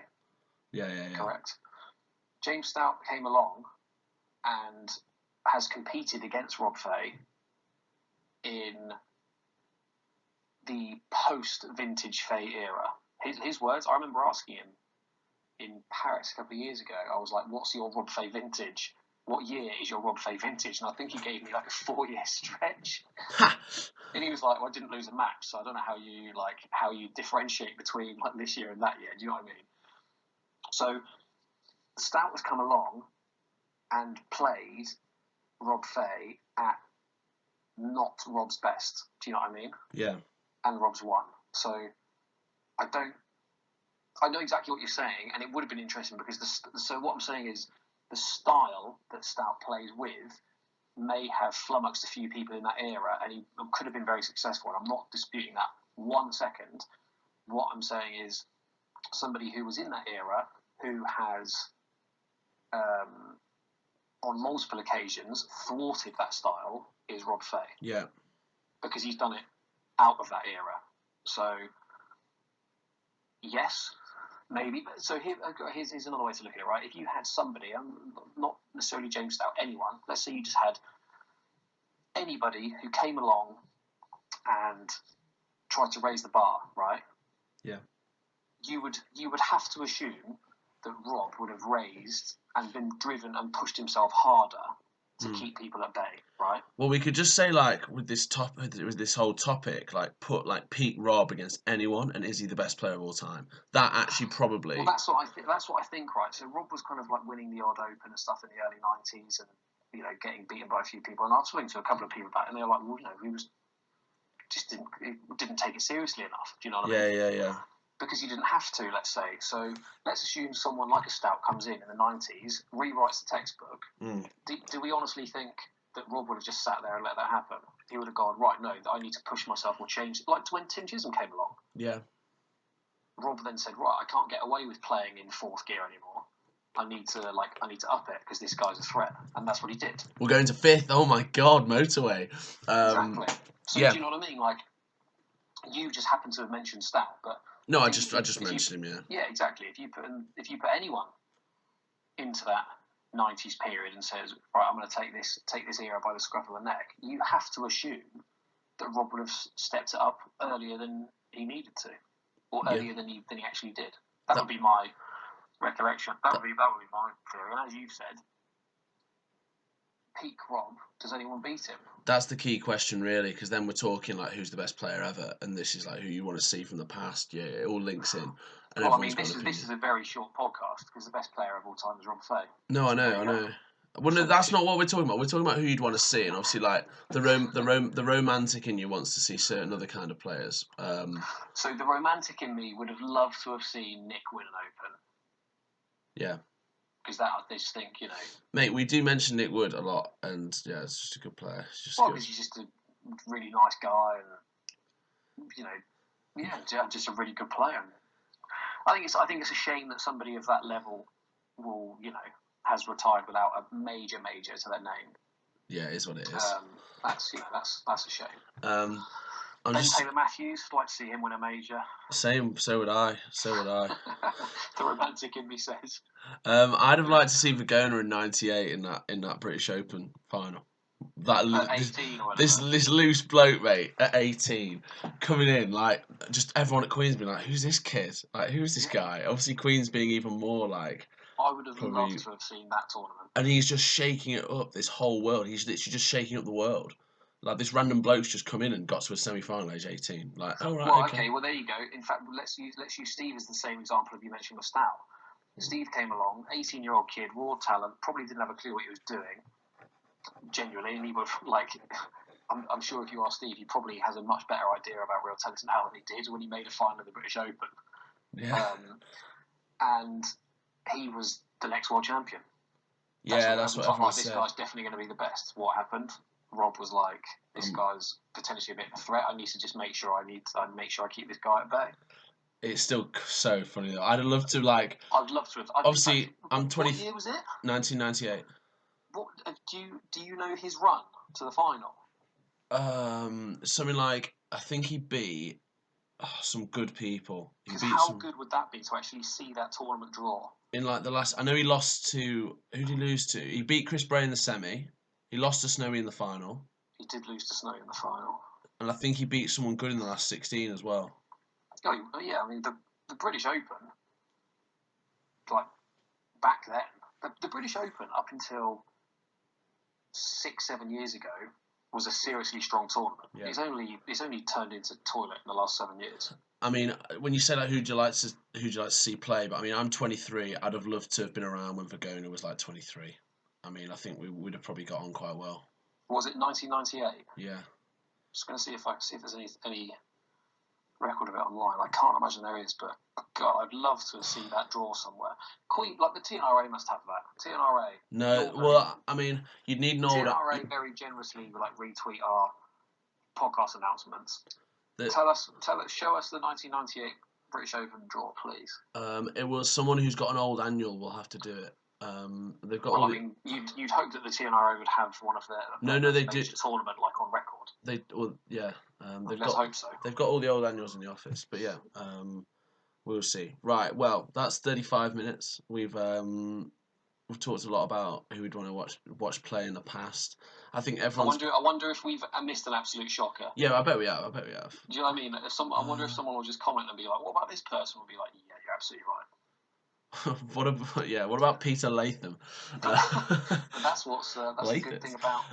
Speaker 2: Yeah.
Speaker 1: Correct. James Stout came along and has competed against Rob Fay in the post-vintage Fay era. His words, I remember asking him in Paris a couple of years ago, I was like, what's your Rob Fay vintage? What year is your Rob Fay vintage? And I think he gave me like a 4-year stretch. And he was like, well, I didn't lose a match, so I don't know how you differentiate between like this year and that year. Do you know what I mean? So Stout has come along and played Rob Fay at not Rob's best. Do you know what I mean?
Speaker 2: Yeah.
Speaker 1: And Rob's won. So I know exactly what you're saying, and it would have been interesting because so what I'm saying is the style that Stout plays with may have flummoxed a few people in that era, and he could have been very successful. And I'm not disputing that 1 second. What I'm saying is somebody who was in that era who has on multiple occasions thwarted that style is Rob Fay.
Speaker 2: Yeah.
Speaker 1: Because he's done it out of that era. So, yes, maybe. So here's another way to look at it, right? If you had somebody, not necessarily James Stout, anyone, let's say you just had anybody who came along and tried to raise the bar, right?
Speaker 2: Yeah.
Speaker 1: You would have to assume that Rob would have raised and been driven and pushed himself harder to keep people at bay, right?
Speaker 2: Well, we could just say like with this whole topic, like put like Pete Rob against anyone, and is he the best player of all time? That actually probably.
Speaker 1: Well, that's what I think. Right. So Rob was kind of like winning the odd Open and stuff in the early '90s, and getting beaten by a few people. And I was talking to a couple of people about it, and they were like, well, he was just didn't take it seriously enough. Do you know what I mean?
Speaker 2: Yeah.
Speaker 1: Because you didn't have to, let's say. So let's assume someone like a Stout comes in the 90s, rewrites the textbook. Do we honestly think that Rob would have just sat there and let that happen? He would have gone, right, no, I need to push myself or change. Like when Tim Chisholm came along.
Speaker 2: Yeah.
Speaker 1: Rob then said, right, I can't get away with playing in fourth gear anymore. I need to up it because this guy's a threat, and that's what he did.
Speaker 2: We're going to fifth. Oh my God, motorway.
Speaker 1: Exactly. So
Speaker 2: yeah.
Speaker 1: do you know what I mean? Like, you just happen to have mentioned Stout, but
Speaker 2: no, I just mentioned him.
Speaker 1: Yeah, exactly. If you put anyone into that 90s period and says, right, I'm going to take this era by the scruff of the neck, you have to assume that Rob would have stepped it up earlier than he needed to, or earlier than he actually did. That would be my recollection. That would be my theory. And as you said, peak Rob, does anyone beat him?
Speaker 2: That's the key question, really, because then we're talking like who's the best player ever, and this is like who you want to see from the past. Yeah, it all links in. And
Speaker 1: well, I mean, this is a very short podcast because the best player of all time is Rob Fay.
Speaker 2: No, I know. Well, no, that's not what we're talking about. We're talking about who you'd want to see, and obviously, like the romantic in you wants to see certain other kind of players.
Speaker 1: So the romantic in me would have loved to have seen Nick win an Open.
Speaker 2: Yeah.
Speaker 1: Because I just think,
Speaker 2: Mate, we do mention Nick Wood a lot, and yeah, it's just a good player.
Speaker 1: Because he's just a really nice guy, and just a really good player. I think it's a shame that somebody of that level will, has retired without a major to their name.
Speaker 2: Yeah, it is what it is.
Speaker 1: That's a shame. Taylor Matthews, like to see him win a major.
Speaker 2: Same, so would I.
Speaker 1: The romantic in me says.
Speaker 2: I'd have liked to see Vagona in '98 in that British Open final. This loose bloke, mate, at 18, coming in, like, just everyone at Queen's being like, who's this kid? Like, who's this guy? Obviously, Queen's being even more, like...
Speaker 1: I would have loved to have seen that tournament.
Speaker 2: And he's just shaking it up, this whole world. He's literally just shaking up the world. Like, this random bloke's just come in and got to a semi-final age 18. Like, oh, right,
Speaker 1: well, okay, well, there you go. In fact, let's use Steve as the same example of you mentioned with Stout. Steve came along, 18-year-old kid, raw talent, probably didn't have a clue what he was doing. Genuinely, and he would I'm sure if you ask Steve, he probably has a much better idea about real tennis now than he did when he made a final of the British Open.
Speaker 2: Yeah.
Speaker 1: And he was the next world champion.
Speaker 2: That's what everyone said.
Speaker 1: This guy's definitely going to be the best. What happened? Rob was like, this guy's potentially a bit of a threat. I need to just make sure I keep this guy at bay.
Speaker 2: It's still so funny though. I'd love to have. Obviously, I'm 20.
Speaker 1: What year was it?
Speaker 2: 1998.
Speaker 1: What do you know his run to the final?
Speaker 2: Something like, I think he beat some good people.
Speaker 1: How good would that be to actually see that tournament draw?
Speaker 2: In like the last, I know he lost to, who did he lose to? He beat Chris Bray in the semi. He lost to Snowy in the final.
Speaker 1: He did lose to Snowy in the final.
Speaker 2: And I think he beat someone good in the last 16 as well.
Speaker 1: Oh yeah, I mean the British Open, like back then, the British Open up until 6-7 years ago was a seriously strong tournament. Yeah. It's only turned into toilet in the last 7 years.
Speaker 2: I mean, when you say like who'd you like to see play, but I mean, I'm 23. I'd have loved to have been around when Vagona was like 23. I mean, I think we would have probably got on quite well.
Speaker 1: Was it 1998?
Speaker 2: Yeah.
Speaker 1: Just going to see if there's any record of it online. I can't imagine there is, but God, I'd love to see that draw somewhere. Queen, like the TNRA must have that. TNRA.
Speaker 2: No, well, I mean, you'd need an older.
Speaker 1: TNRA very generously like retweet our podcast announcements. Show us the 1998 British Open draw, please.
Speaker 2: It was someone who's got an old annual will have to do it. They've got.
Speaker 1: Well, I mean, you'd hope that the TNRA would have one of their
Speaker 2: they do
Speaker 1: tournament like on record.
Speaker 2: Let's
Speaker 1: hope so.
Speaker 2: They've got all the old annuals in the office, but yeah, we'll see. Right, well, that's 35 minutes. We've talked a lot about who we'd want to watch play in the past. I think everyone's.
Speaker 1: I wonder if we've missed an absolute shocker.
Speaker 2: Yeah, I bet we have. Do
Speaker 1: you know what I mean? I wonder if someone will just comment and be like, "What about this person?" Will be like, "Yeah, you're absolutely right."
Speaker 2: What about Peter Latham?
Speaker 1: That's a good thing about.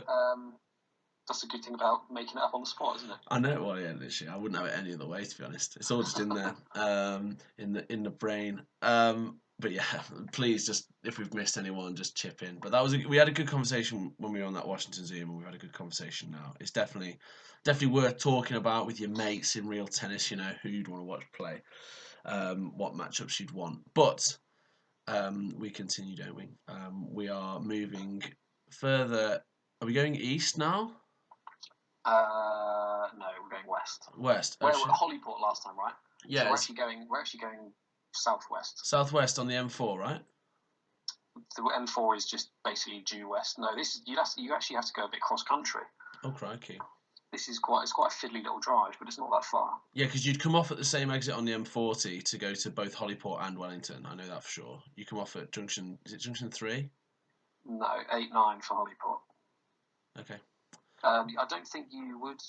Speaker 1: That's a good thing about making it up on the spot, isn't it?
Speaker 2: I know. Well, yeah, literally, I wouldn't have it any other way, to be honest. It's all just in there, in the brain. But yeah, please just if we've missed anyone, just chip in. But we had a good conversation when we were on that Washington Zoom, and we've had a good conversation now. It's definitely worth talking about with your mates in real tennis. You know who you'd want to watch play, what matchups you'd want. But we continue, don't we? We are moving further. Are we going east now?
Speaker 1: No, we're going west.
Speaker 2: West.
Speaker 1: Where we were at Hollyport last time, right?
Speaker 2: Yeah.
Speaker 1: So we're actually going southwest.
Speaker 2: Southwest on the M4, right?
Speaker 1: The M4 is just basically due west. No, you actually have to go a bit cross country.
Speaker 2: Oh crikey!
Speaker 1: It's quite a fiddly little drive, but it's not that far.
Speaker 2: Yeah, because you'd come off at the same exit on the M40 to go to both Hollyport and Wellington. I know that for sure. You come off at junction. Is it junction 3?
Speaker 1: No, 8-9 for Hollyport.
Speaker 2: Okay.
Speaker 1: I don't think you would.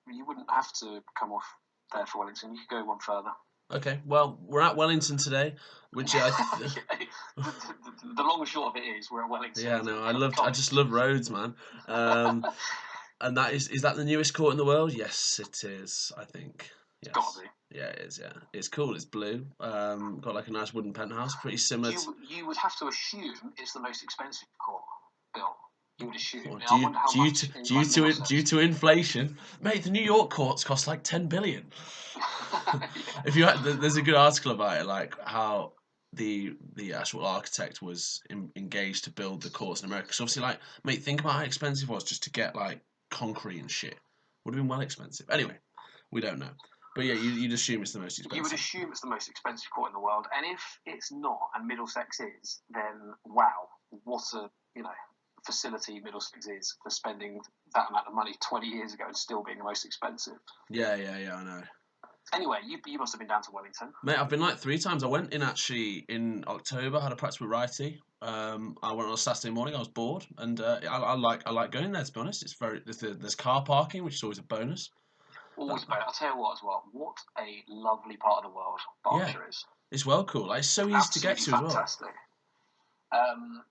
Speaker 1: You wouldn't have to come off there for Wellington. You could go one further.
Speaker 2: Okay. Well, we're at Wellington today, which
Speaker 1: the long and short of it is we're at Wellington.
Speaker 2: Yeah, no, I just love roads, man. And that is that the newest court in the world? Yes, it is. I think. Yes.
Speaker 1: Gotta be.
Speaker 2: Yeah, it is. Yeah, it's cool. It's blue. Got like a nice wooden penthouse, pretty similar.
Speaker 1: You would have to assume it's the most expensive court built. You would assume.
Speaker 2: Due to inflation, mate. The New York courts cost like 10 billion.
Speaker 1: Yeah.
Speaker 2: There's a good article about it, like how the actual architect was engaged to build the courts in America. So obviously, like, mate, think about how expensive it was just to get like concrete and shit. Would have been well expensive. Anyway, we don't know. But yeah, you'd assume it's the most expensive.
Speaker 1: You would assume it's the most expensive court in the world, and if it's not, and Middlesex is, then wow, what a facility Middlesex is for spending that amount of money 20 years ago and still being the most expensive.
Speaker 2: Yeah, I know.
Speaker 1: Anyway, you must have been down to Wellington.
Speaker 2: Mate, I've been like 3 times. I went in actually in October, had a practice with Righty. I went on a Saturday morning, I was bored, and I like going there, to be honest. There's car parking, which is always a bonus.
Speaker 1: Always a bonus. I'll tell you what as well, what a lovely part of the world Berkshire is.
Speaker 2: It's well cool. Like, it's so easy to get to
Speaker 1: fantastic.
Speaker 2: As well.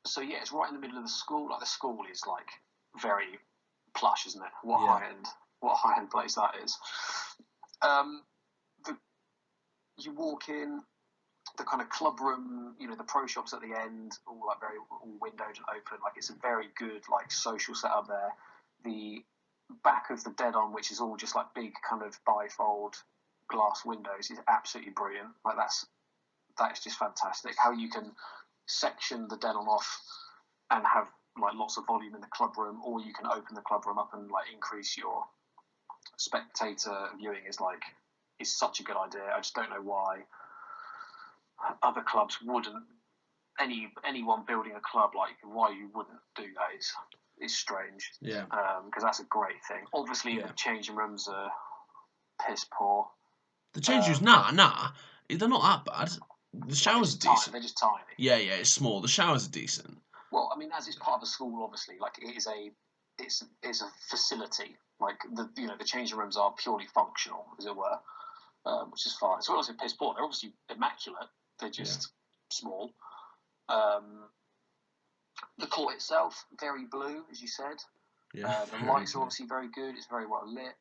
Speaker 1: So yeah, it's right in the middle of the school. Like the school is like very plush, isn't it? What high end place that is. You walk in, the kind of club room, the pro shops at the end, all windowed and open. Like it's a very good like social setup there. The back of the dead on, which is all just like big kind of bifold glass windows, is absolutely brilliant. Like that is just fantastic. How you can section the dead on off and have like lots of volume in the club room, or you can open the club room up and like increase your spectator viewing is such a good idea. I just don't know why other clubs wouldn't. Anyone building a club, like why you wouldn't do that is strange.
Speaker 2: Yeah.
Speaker 1: Because that's a great thing. Obviously, the changing rooms are piss poor.
Speaker 2: The changing rooms, nah, they're not that bad. The showers are decent.
Speaker 1: They're just tiny.
Speaker 2: Yeah, it's small. The showers are decent.
Speaker 1: Well, I mean, as it's part of a school, obviously, like it's a facility. Like the changing rooms are purely functional, as it were, which is fine. So when I say piss poor, they're obviously immaculate. They're just small. The court itself, very blue, as you said.
Speaker 2: Yeah.
Speaker 1: The lights are obviously very good. It's very well lit.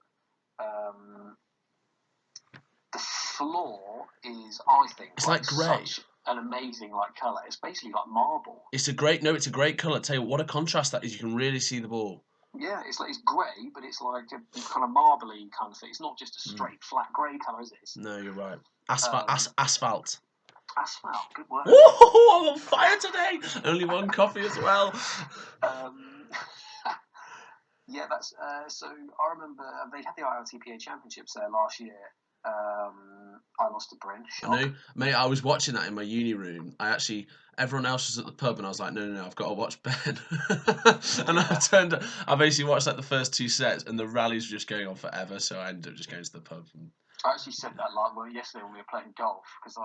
Speaker 1: The floor is, I think,
Speaker 2: it's like grey.
Speaker 1: Such an amazing colour. It's basically like marble.
Speaker 2: It's a great colour. Tell you what a contrast that is. You can really see the ball. Yeah,
Speaker 1: it's grey, but it's like a kind of marbly kind of thing. It's not just a straight flat grey colour, is it?
Speaker 2: No, you're right. Asphalt.
Speaker 1: Asphalt, good work.
Speaker 2: Whoa, I'm on fire today. Only one coffee as well.
Speaker 1: Yeah, that's so. I remember they had the ILTPA Championships there last year. I lost to Bryn.
Speaker 2: I know, mate. I was watching that in my uni room. Everyone else was at the pub, and I was like, no, I've got to watch Ben. And I basically watched like the first 2 sets, and the rallies were just going on forever. So I ended up just going to the pub.
Speaker 1: I actually said that yesterday when we were playing golf because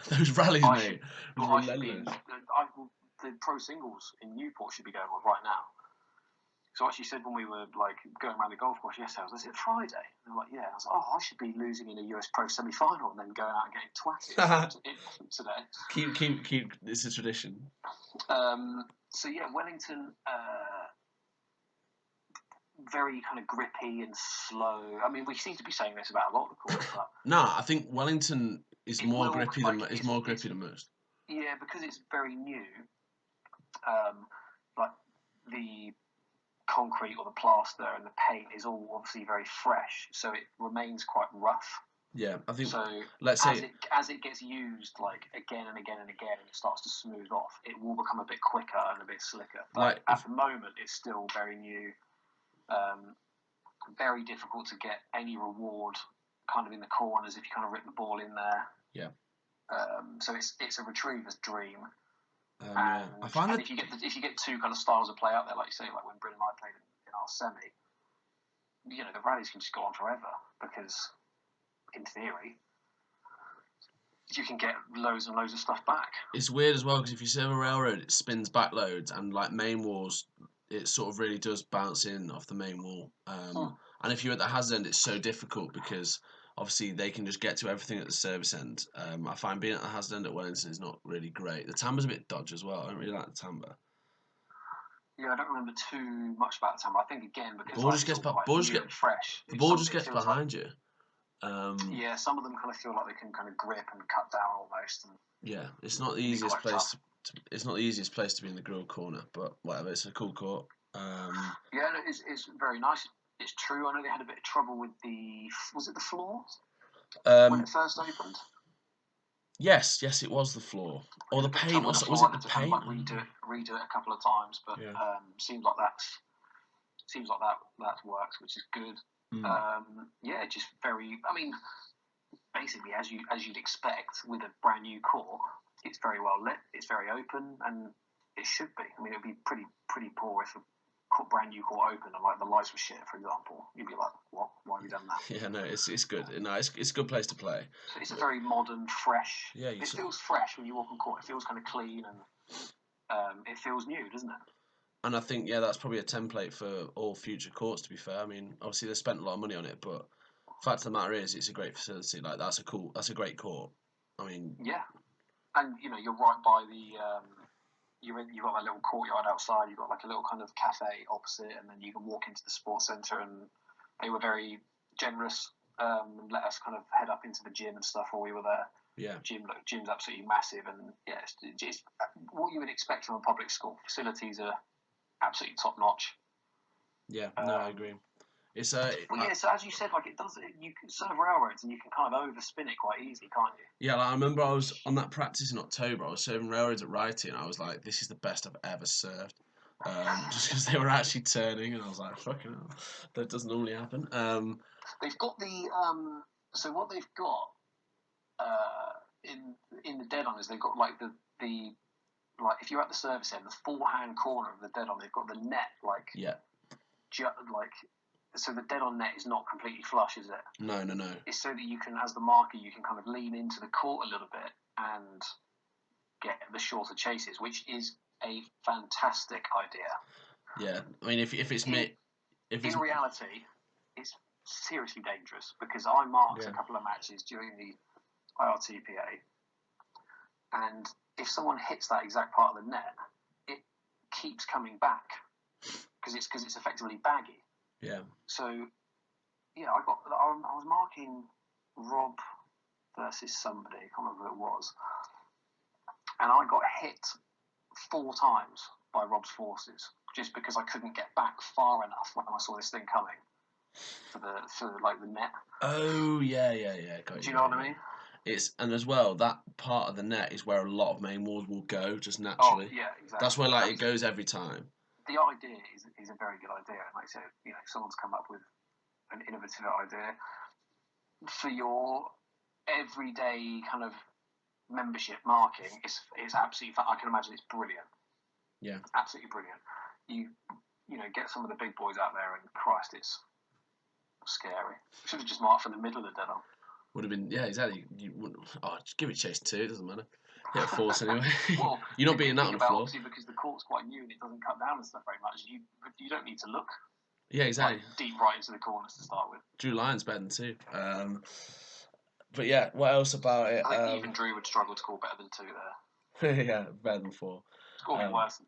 Speaker 2: those rallies, mate.
Speaker 1: The pro singles in Newport should be going on right now. So I actually said when we were going around the golf course yesterday, is it Friday? And I'm like, yeah. I was like, I should be losing in a US Pro semi-final and then going out and getting twatted today.
Speaker 2: Keep. It's a tradition.
Speaker 1: So yeah, Wellington, very kind of grippy and slow. I mean, we seem to be saying this about a lot of the courts. But...
Speaker 2: No, I think Wellington It's
Speaker 1: it
Speaker 2: more
Speaker 1: will
Speaker 2: grippy
Speaker 1: like
Speaker 2: than it's more grippy than most.
Speaker 1: yeah, because it's very new. Like the concrete or the plaster and the paint is all obviously very fresh, so it remains quite rough.
Speaker 2: Yeah, I think.
Speaker 1: So
Speaker 2: Let's say
Speaker 1: as it gets used like again and again and again, and it starts to smooth off, it will become a bit quicker and a bit slicker. But
Speaker 2: like
Speaker 1: at the moment, it's still very new. Very difficult to get any reward kind of in the corners if you kind of rip the ball in there.
Speaker 2: Yeah.
Speaker 1: So it's a retriever's dream.
Speaker 2: Yeah. I find that
Speaker 1: if you get two kind of styles of play out there, like you say, like when Bryn and I played in our semi, you know, the rallies can just go on forever because, in theory, you can get loads and loads of stuff back.
Speaker 2: it's weird as well because if you serve a railroad, it spins back loads, and like main walls, it sort of really does bounce in off the main wall. And if you're at the hazard end, it's so difficult because obviously they can just get to everything at the service end. I find being at the hazard end at Wellington is not really great. The timber's a bit dodgy as well. I don't really like the timber.
Speaker 1: Yeah, I don't remember too much about the time. I think again because
Speaker 2: Ball
Speaker 1: like,
Speaker 2: just
Speaker 1: it's
Speaker 2: gets
Speaker 1: all quite new and fresh.
Speaker 2: the ball just
Speaker 1: It
Speaker 2: gets
Speaker 1: feels
Speaker 2: behind
Speaker 1: like,
Speaker 2: you.
Speaker 1: yeah, some of them kind of feel like they can kind of grip and cut down almost. And
Speaker 2: Yeah, it's not the
Speaker 1: be
Speaker 2: easiest
Speaker 1: quite
Speaker 2: place.
Speaker 1: tough.
Speaker 2: It's not the easiest place to be in the grilled corner, but whatever. It's a cool court.
Speaker 1: Yeah, no, it's very nice. It's true. I know they had a bit of trouble with was it the floor when it first opened?
Speaker 2: Yes, it was the floor
Speaker 1: They
Speaker 2: or
Speaker 1: had
Speaker 2: the
Speaker 1: a bit of
Speaker 2: paint.
Speaker 1: trouble
Speaker 2: Or
Speaker 1: with the
Speaker 2: was
Speaker 1: floor.
Speaker 2: it
Speaker 1: I
Speaker 2: the
Speaker 1: had to kind of
Speaker 2: paint?
Speaker 1: like redo it a couple of times, but
Speaker 2: Yeah.
Speaker 1: seems like seems like that works, which is good. Yeah, just very. I mean, basically as you'd expect with a brand new court, it's very well lit, it's very open, and it should be. I mean, it'd be pretty poor if a brand new court opened and like the lights were shit, for example. You'd be like, what? Why have you done that?
Speaker 2: Yeah, no, it's good. No, it's a good place to play.
Speaker 1: So it's a very modern, fresh.
Speaker 2: Yeah,
Speaker 1: it feels fresh when you walk on court. It feels kind of clean and it feels new, doesn't it?
Speaker 2: And I think that's probably a template for all future courts. To be fair, I mean, obviously they spent a lot of money on it, but fact of the matter is, it's a great facility. Like that's a great court. I mean,
Speaker 1: yeah, and you know you're right by the. You've got that little courtyard outside. You've got like a little kind of cafe opposite, and then you can walk into the sports centre. And they were very generous and let us kind of head up into the gym and stuff while we were there.
Speaker 2: Yeah,
Speaker 1: gym's absolutely massive, and yeah, it's what you would expect from a public school. Facilities are absolutely top notch.
Speaker 2: Yeah, no, I agree. It's
Speaker 1: so as you said, like it does. You can serve railroads, and you can kind of overspin it quite easily, can't you?
Speaker 2: Yeah, like I remember I was on that practice in October. I was serving railroads at Righty, and I was like, "This is the best I've ever served." Just because they were actually turning, and I was like, "Fucking hell, that doesn't normally happen."
Speaker 1: They've got the so what they've got in the dead on is they've got like the like if you're at the service end, the forehand corner of the dead on, they've got the net like like. So the dead on net is not completely flush, is it?
Speaker 2: No.
Speaker 1: It's so that you can, as the marker, you can kind of lean into the court a little bit and get the shorter chases, which is a fantastic idea.
Speaker 2: Yeah, I mean, if it's me,
Speaker 1: in reality, it's seriously dangerous because I marked a couple of matches during the IRTPA, and if someone hits that exact part of the net, it keeps coming back because it's effectively baggy.
Speaker 2: Yeah.
Speaker 1: So, yeah, I was marking Rob versus somebody. I can't remember who it was, and I got hit 4 times by Rob's forces just because I couldn't get back far enough when I saw this thing coming for the net.
Speaker 2: Oh yeah. Got you.
Speaker 1: Do you know what I mean?
Speaker 2: And as well, that part of the net is where a lot of main walls will go just naturally.
Speaker 1: Oh, yeah, exactly.
Speaker 2: That's where it goes every time.
Speaker 1: The idea is a very good idea. Like I said, someone's come up with an innovative idea for your everyday kind of membership marking. It's absolutely. I can imagine it's brilliant.
Speaker 2: Yeah,
Speaker 1: absolutely brilliant. You know, get some of the big boys out there, and Christ, it's scary. Should have just marked from the middle of the dead on.
Speaker 2: Would have been, yeah, exactly. You wouldn't. Oh, just give it chase 2. It doesn't matter. Hit a force anyway.
Speaker 1: Well,
Speaker 2: you're not beating that on the floor.
Speaker 1: Obviously, because the court's quite new and it doesn't cut down and stuff very much. You don't need to look.
Speaker 2: Yeah, exactly.
Speaker 1: Like, deep right into the corners to start with.
Speaker 2: Drew Lyon's better than 2. But yeah, what else about it?
Speaker 1: I think even Drew would struggle to score better than 2 there.
Speaker 2: Yeah, better than 4.
Speaker 1: Scoring worse than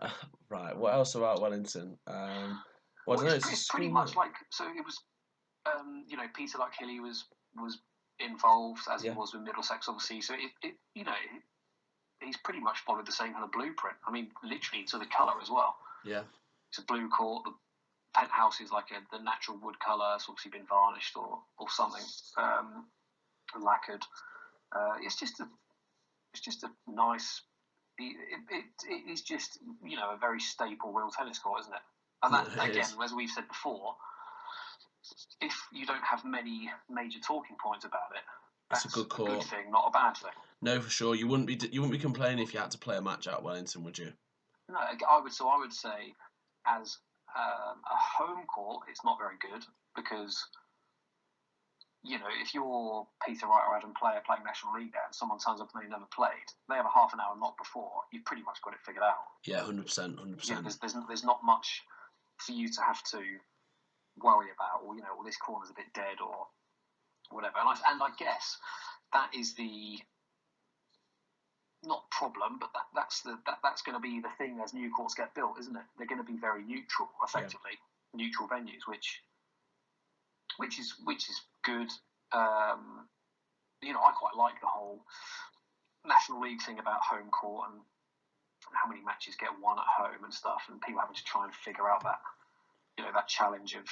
Speaker 1: 2.
Speaker 2: Right. What else about Wellington?
Speaker 1: Well, it's pretty much like, so it was. Peter Luck-Hilly was involved as he
Speaker 2: Yeah.
Speaker 1: was with Middlesex, obviously. So he's pretty much followed the same kind of blueprint. I mean, literally to the colour as well.
Speaker 2: Yeah.
Speaker 1: It's a blue court. The penthouse is like the natural wood colour. It's obviously been varnished or something, lacquered. It's just a nice. It's just a very staple real tennis court, isn't it? And that again, as we've said before, if you don't have many major talking points about it, that's
Speaker 2: It's a good court.
Speaker 1: thing, not a bad thing.
Speaker 2: No, for sure. You wouldn't be complaining if you had to play a match at Wellington, would you?
Speaker 1: No, I would say, as a home court, it's not very good because if you're Peter Wright or Adam Player playing National League there and someone turns up and they've never played, they have a half an hour knock before, you've pretty much got it figured out.
Speaker 2: Yeah, 100%, 100%.
Speaker 1: There's not much for you to have to worry about, or this corner's a bit dead or whatever. And I guess that is the not problem, but that's going to be the thing as new courts get built, isn't it? They're going to be very neutral, effectively, neutral venues, which is good. I quite like the whole National League thing about home court and how many matches get won at home and stuff, and people having to try and figure out that that challenge of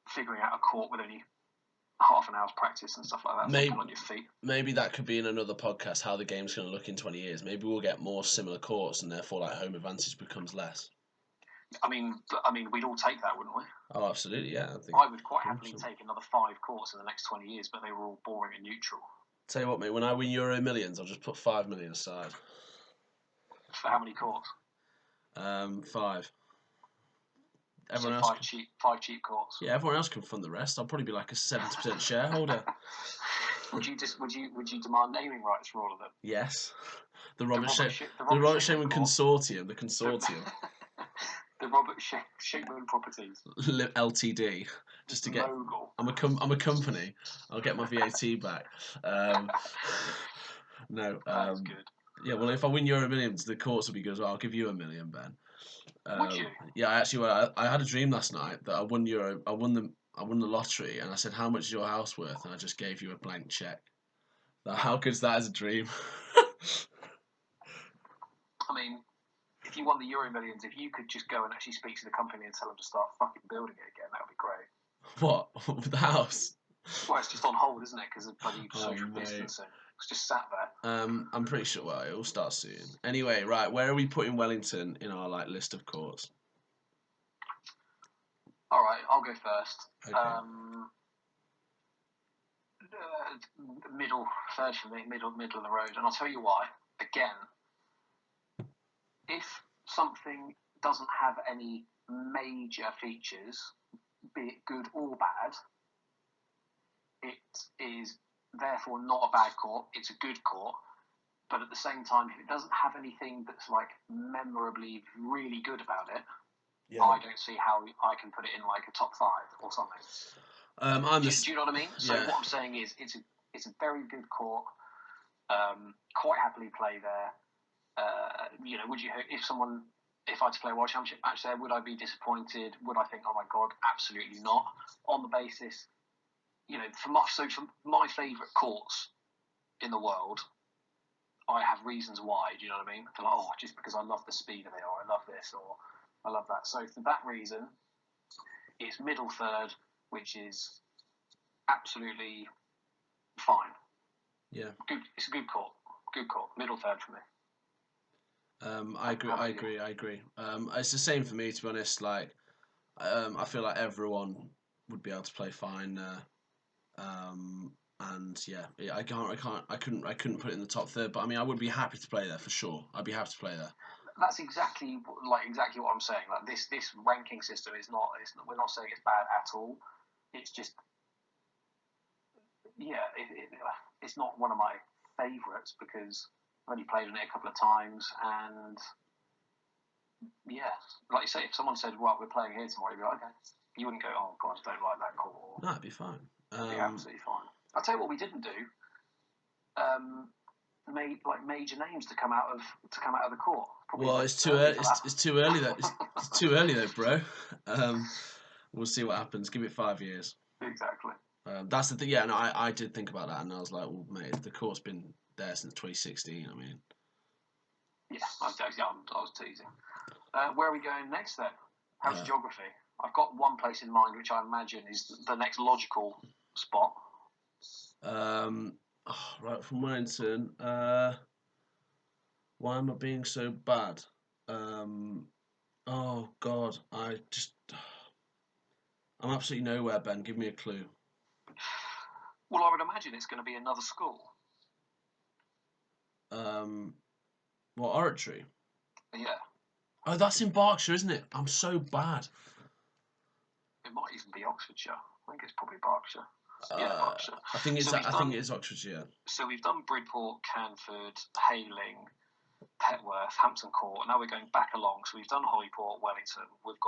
Speaker 1: figuring out a court with only half an hour's practice and stuff like that. Maybe on your feet.
Speaker 2: Maybe that could be in another podcast. How the game's going to look in 20 years. Maybe we'll get more similar courts, and therefore, like, home advantage becomes less.
Speaker 1: I mean, we'd all take that, wouldn't we?
Speaker 2: Oh, absolutely, yeah.
Speaker 1: I would quite happily take another 5 courts in the next 20 years, but they were all boring and neutral.
Speaker 2: Tell you what, mate. When I win Euro Millions, I'll just put 5 million aside.
Speaker 1: For how many courts?
Speaker 2: 5.
Speaker 1: Everyone else five cheap courts.
Speaker 2: Yeah, everyone else can fund the rest. I'll probably be like a 70% shareholder.
Speaker 1: Would you demand naming rights for all of them?
Speaker 2: Yes. The Robert Shaman Consortium. The consortium.
Speaker 1: The Robert Shaman Properties.
Speaker 2: Ltd. Just to get.
Speaker 1: Mogul.
Speaker 2: I'm a company. I'll get my VAT back. No.
Speaker 1: That's good.
Speaker 2: Yeah, well, if I win Euro Millions, the courts will be good as well. I'll give you $1 million, Ben.
Speaker 1: Would you?
Speaker 2: Yeah, I had a dream last night that I won the lottery, and I said, "How much is your house worth?" And I just gave you a blank check. Now, how good's that as a dream?
Speaker 1: I mean, if you won the Euro Millions, if you could just go and actually speak to the company and tell them to start fucking building it again, that would be great.
Speaker 2: What? With the house?
Speaker 1: Well, it's just on hold, isn't it? Because of bloody social distancing. It's just sat there.
Speaker 2: I'm pretty sure. Well, it will start soon. Anyway, right, where are we putting Wellington in our list of courts?
Speaker 1: All right, I'll go first.
Speaker 2: Okay.
Speaker 1: Middle, third for me, middle of the road, and I'll tell you why. Again, if something doesn't have any major features, be it good or bad, it is therefore not a bad court. It's a good court, but at the same time, if it doesn't have anything that's like memorably really good about it, I don't see how I can put it in like a top 5 or something. Do you know what I mean? So what I'm saying is, it's a very good court. Quite happily play there. Would you if I had to play a World Championship match there, would I be disappointed? Would I think, oh my god, absolutely not? On the basis, for my favourite courts in the world, I have reasons why. Do you know what I mean? For just because I love the speed of it, or I love this, or I love that. So for that reason, it's middle third, which is absolutely fine.
Speaker 2: Yeah.
Speaker 1: Good. It's a good court. Good court. Middle third for me.
Speaker 2: I agree. It's the same for me, to be honest. Like, I feel like everyone would be able to play fine there. And yeah, I couldn't put it in the top third, but I mean, I would be happy to play there for sure. I'd be happy to play there.
Speaker 1: That's exactly what I'm saying. Like this ranking system is not. We're not saying it's bad at all. It's just, it's not one of my favourites because I've only played in it a couple of times, and like you say, if someone said, "Right, we're playing here tomorrow," you'd be like, "Okay." You wouldn't go, "Oh God, I don't like that call."
Speaker 2: No, it'd be fine.
Speaker 1: It'd be absolutely fine. I'll tell you what we didn't do. Made major names to come out of the court. Probably
Speaker 2: well, it's too early. It's too early though. It's too early though, bro. We'll see what happens. Give it 5 years.
Speaker 1: Exactly.
Speaker 2: That's the thing. Yeah, no, I did think about that, and I was like, well, mate, the court's been there since 2016. I mean,
Speaker 1: Yeah, I was teasing. Where are we going next then? How's
Speaker 2: Uh,
Speaker 1: geography? I've got one place in mind which I imagine is the next logical spot.
Speaker 2: right from Wellington. Why am I being so bad? Um, oh God, I'm absolutely nowhere, Ben. Give me a clue.
Speaker 1: Well, I would imagine it's going to be another school.
Speaker 2: What, Oratory?
Speaker 1: Yeah,
Speaker 2: Oh, that's in Berkshire, isn't it? I'm so bad.
Speaker 1: it might even be Oxfordshire. I think it's probably Berkshire. Yeah, Berkshire.
Speaker 2: I think
Speaker 1: So
Speaker 2: I think it is Oxfordshire.
Speaker 1: So we've done Bridport, Canford, Hayling, Petworth, Hampton Court. Now we're going back along. So we've done Holyport, Wellington. We've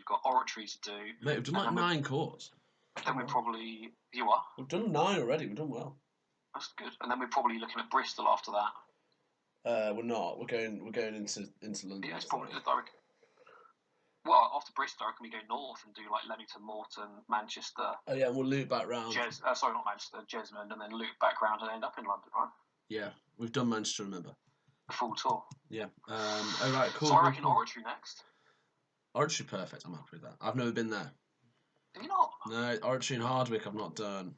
Speaker 1: got Oratory to do.
Speaker 2: Mate, we've done like 9 courts.
Speaker 1: Then we're probably
Speaker 2: We've done 9 already. We've done well.
Speaker 1: That's good. And then we're probably looking at Bristol after that.
Speaker 2: We're not. We're going into London.
Speaker 1: Yeah, it's probably. Well, after Bristol, I reckon we go north and do like Leamington, Morton, Manchester.
Speaker 2: Oh yeah, and we'll loop back round.
Speaker 1: Sorry, not Manchester, Jesmond, and then loop back round and end up in London, right?
Speaker 2: Yeah, we've done Manchester, remember?
Speaker 1: The full tour.
Speaker 2: Yeah. All right, cool.
Speaker 1: So I reckon Oratory next.
Speaker 2: Oratory, perfect. I'm happy with that. I've never been there.
Speaker 1: Have you not?
Speaker 2: No, Oratory and Hardwick I've not done.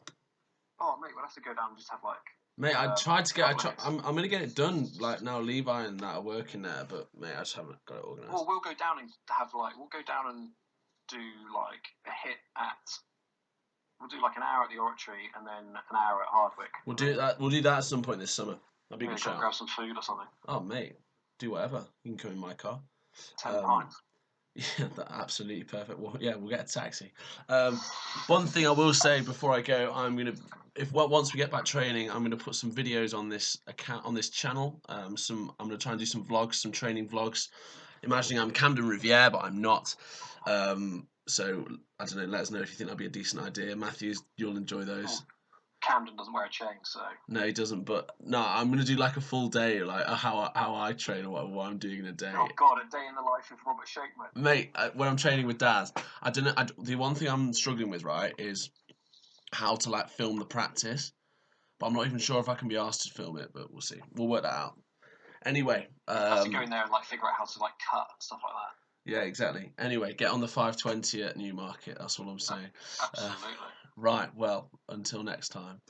Speaker 1: Oh, mate, we'll have to go down and just have like.
Speaker 2: Mate, I tried to get. I'm gonna get it done. Like now, Levi and that are working there, but mate, I just haven't got it organised.
Speaker 1: Well, we'll go down and do like a hit at. We'll do like an hour at the Oratory and then an hour at Hardwick.
Speaker 2: We'll do that. We'll do that at some point this summer. That'd be a good shout.
Speaker 1: Grab some food or something.
Speaker 2: Oh, mate, do whatever. You can come in my car.
Speaker 1: 10 pints.
Speaker 2: Yeah, that's absolutely perfect. Well, yeah, we'll get a taxi. One thing I will say before I go, once we get back training, I'm gonna put some videos on this account on this channel. I'm gonna try and do some vlogs, some training vlogs. Imagining I'm Camden Riviere, but I'm not. So I don't know. Let us know if you think that'd be a decent idea, Matthews. You'll enjoy those.
Speaker 1: Camden doesn't wear a chain, so.
Speaker 2: No, he doesn't. But no, I'm gonna do like a full day, like how I train or what I'm doing in a day.
Speaker 1: Oh God, a day in the life of Robert Shakeman.
Speaker 2: Mate, when I'm training with Dad, I don't know. The one thing I'm struggling with, right, is how to like film the practice. But I'm not even sure if I can be asked to film it. But we'll see. We'll work that out. Anyway,
Speaker 1: you have to go in there and like figure out how to like cut and stuff like that.
Speaker 2: Yeah, exactly. Anyway, get on the 520 at Newmarket. That's what I'm saying.
Speaker 1: Absolutely.
Speaker 2: Right. Well, until next time.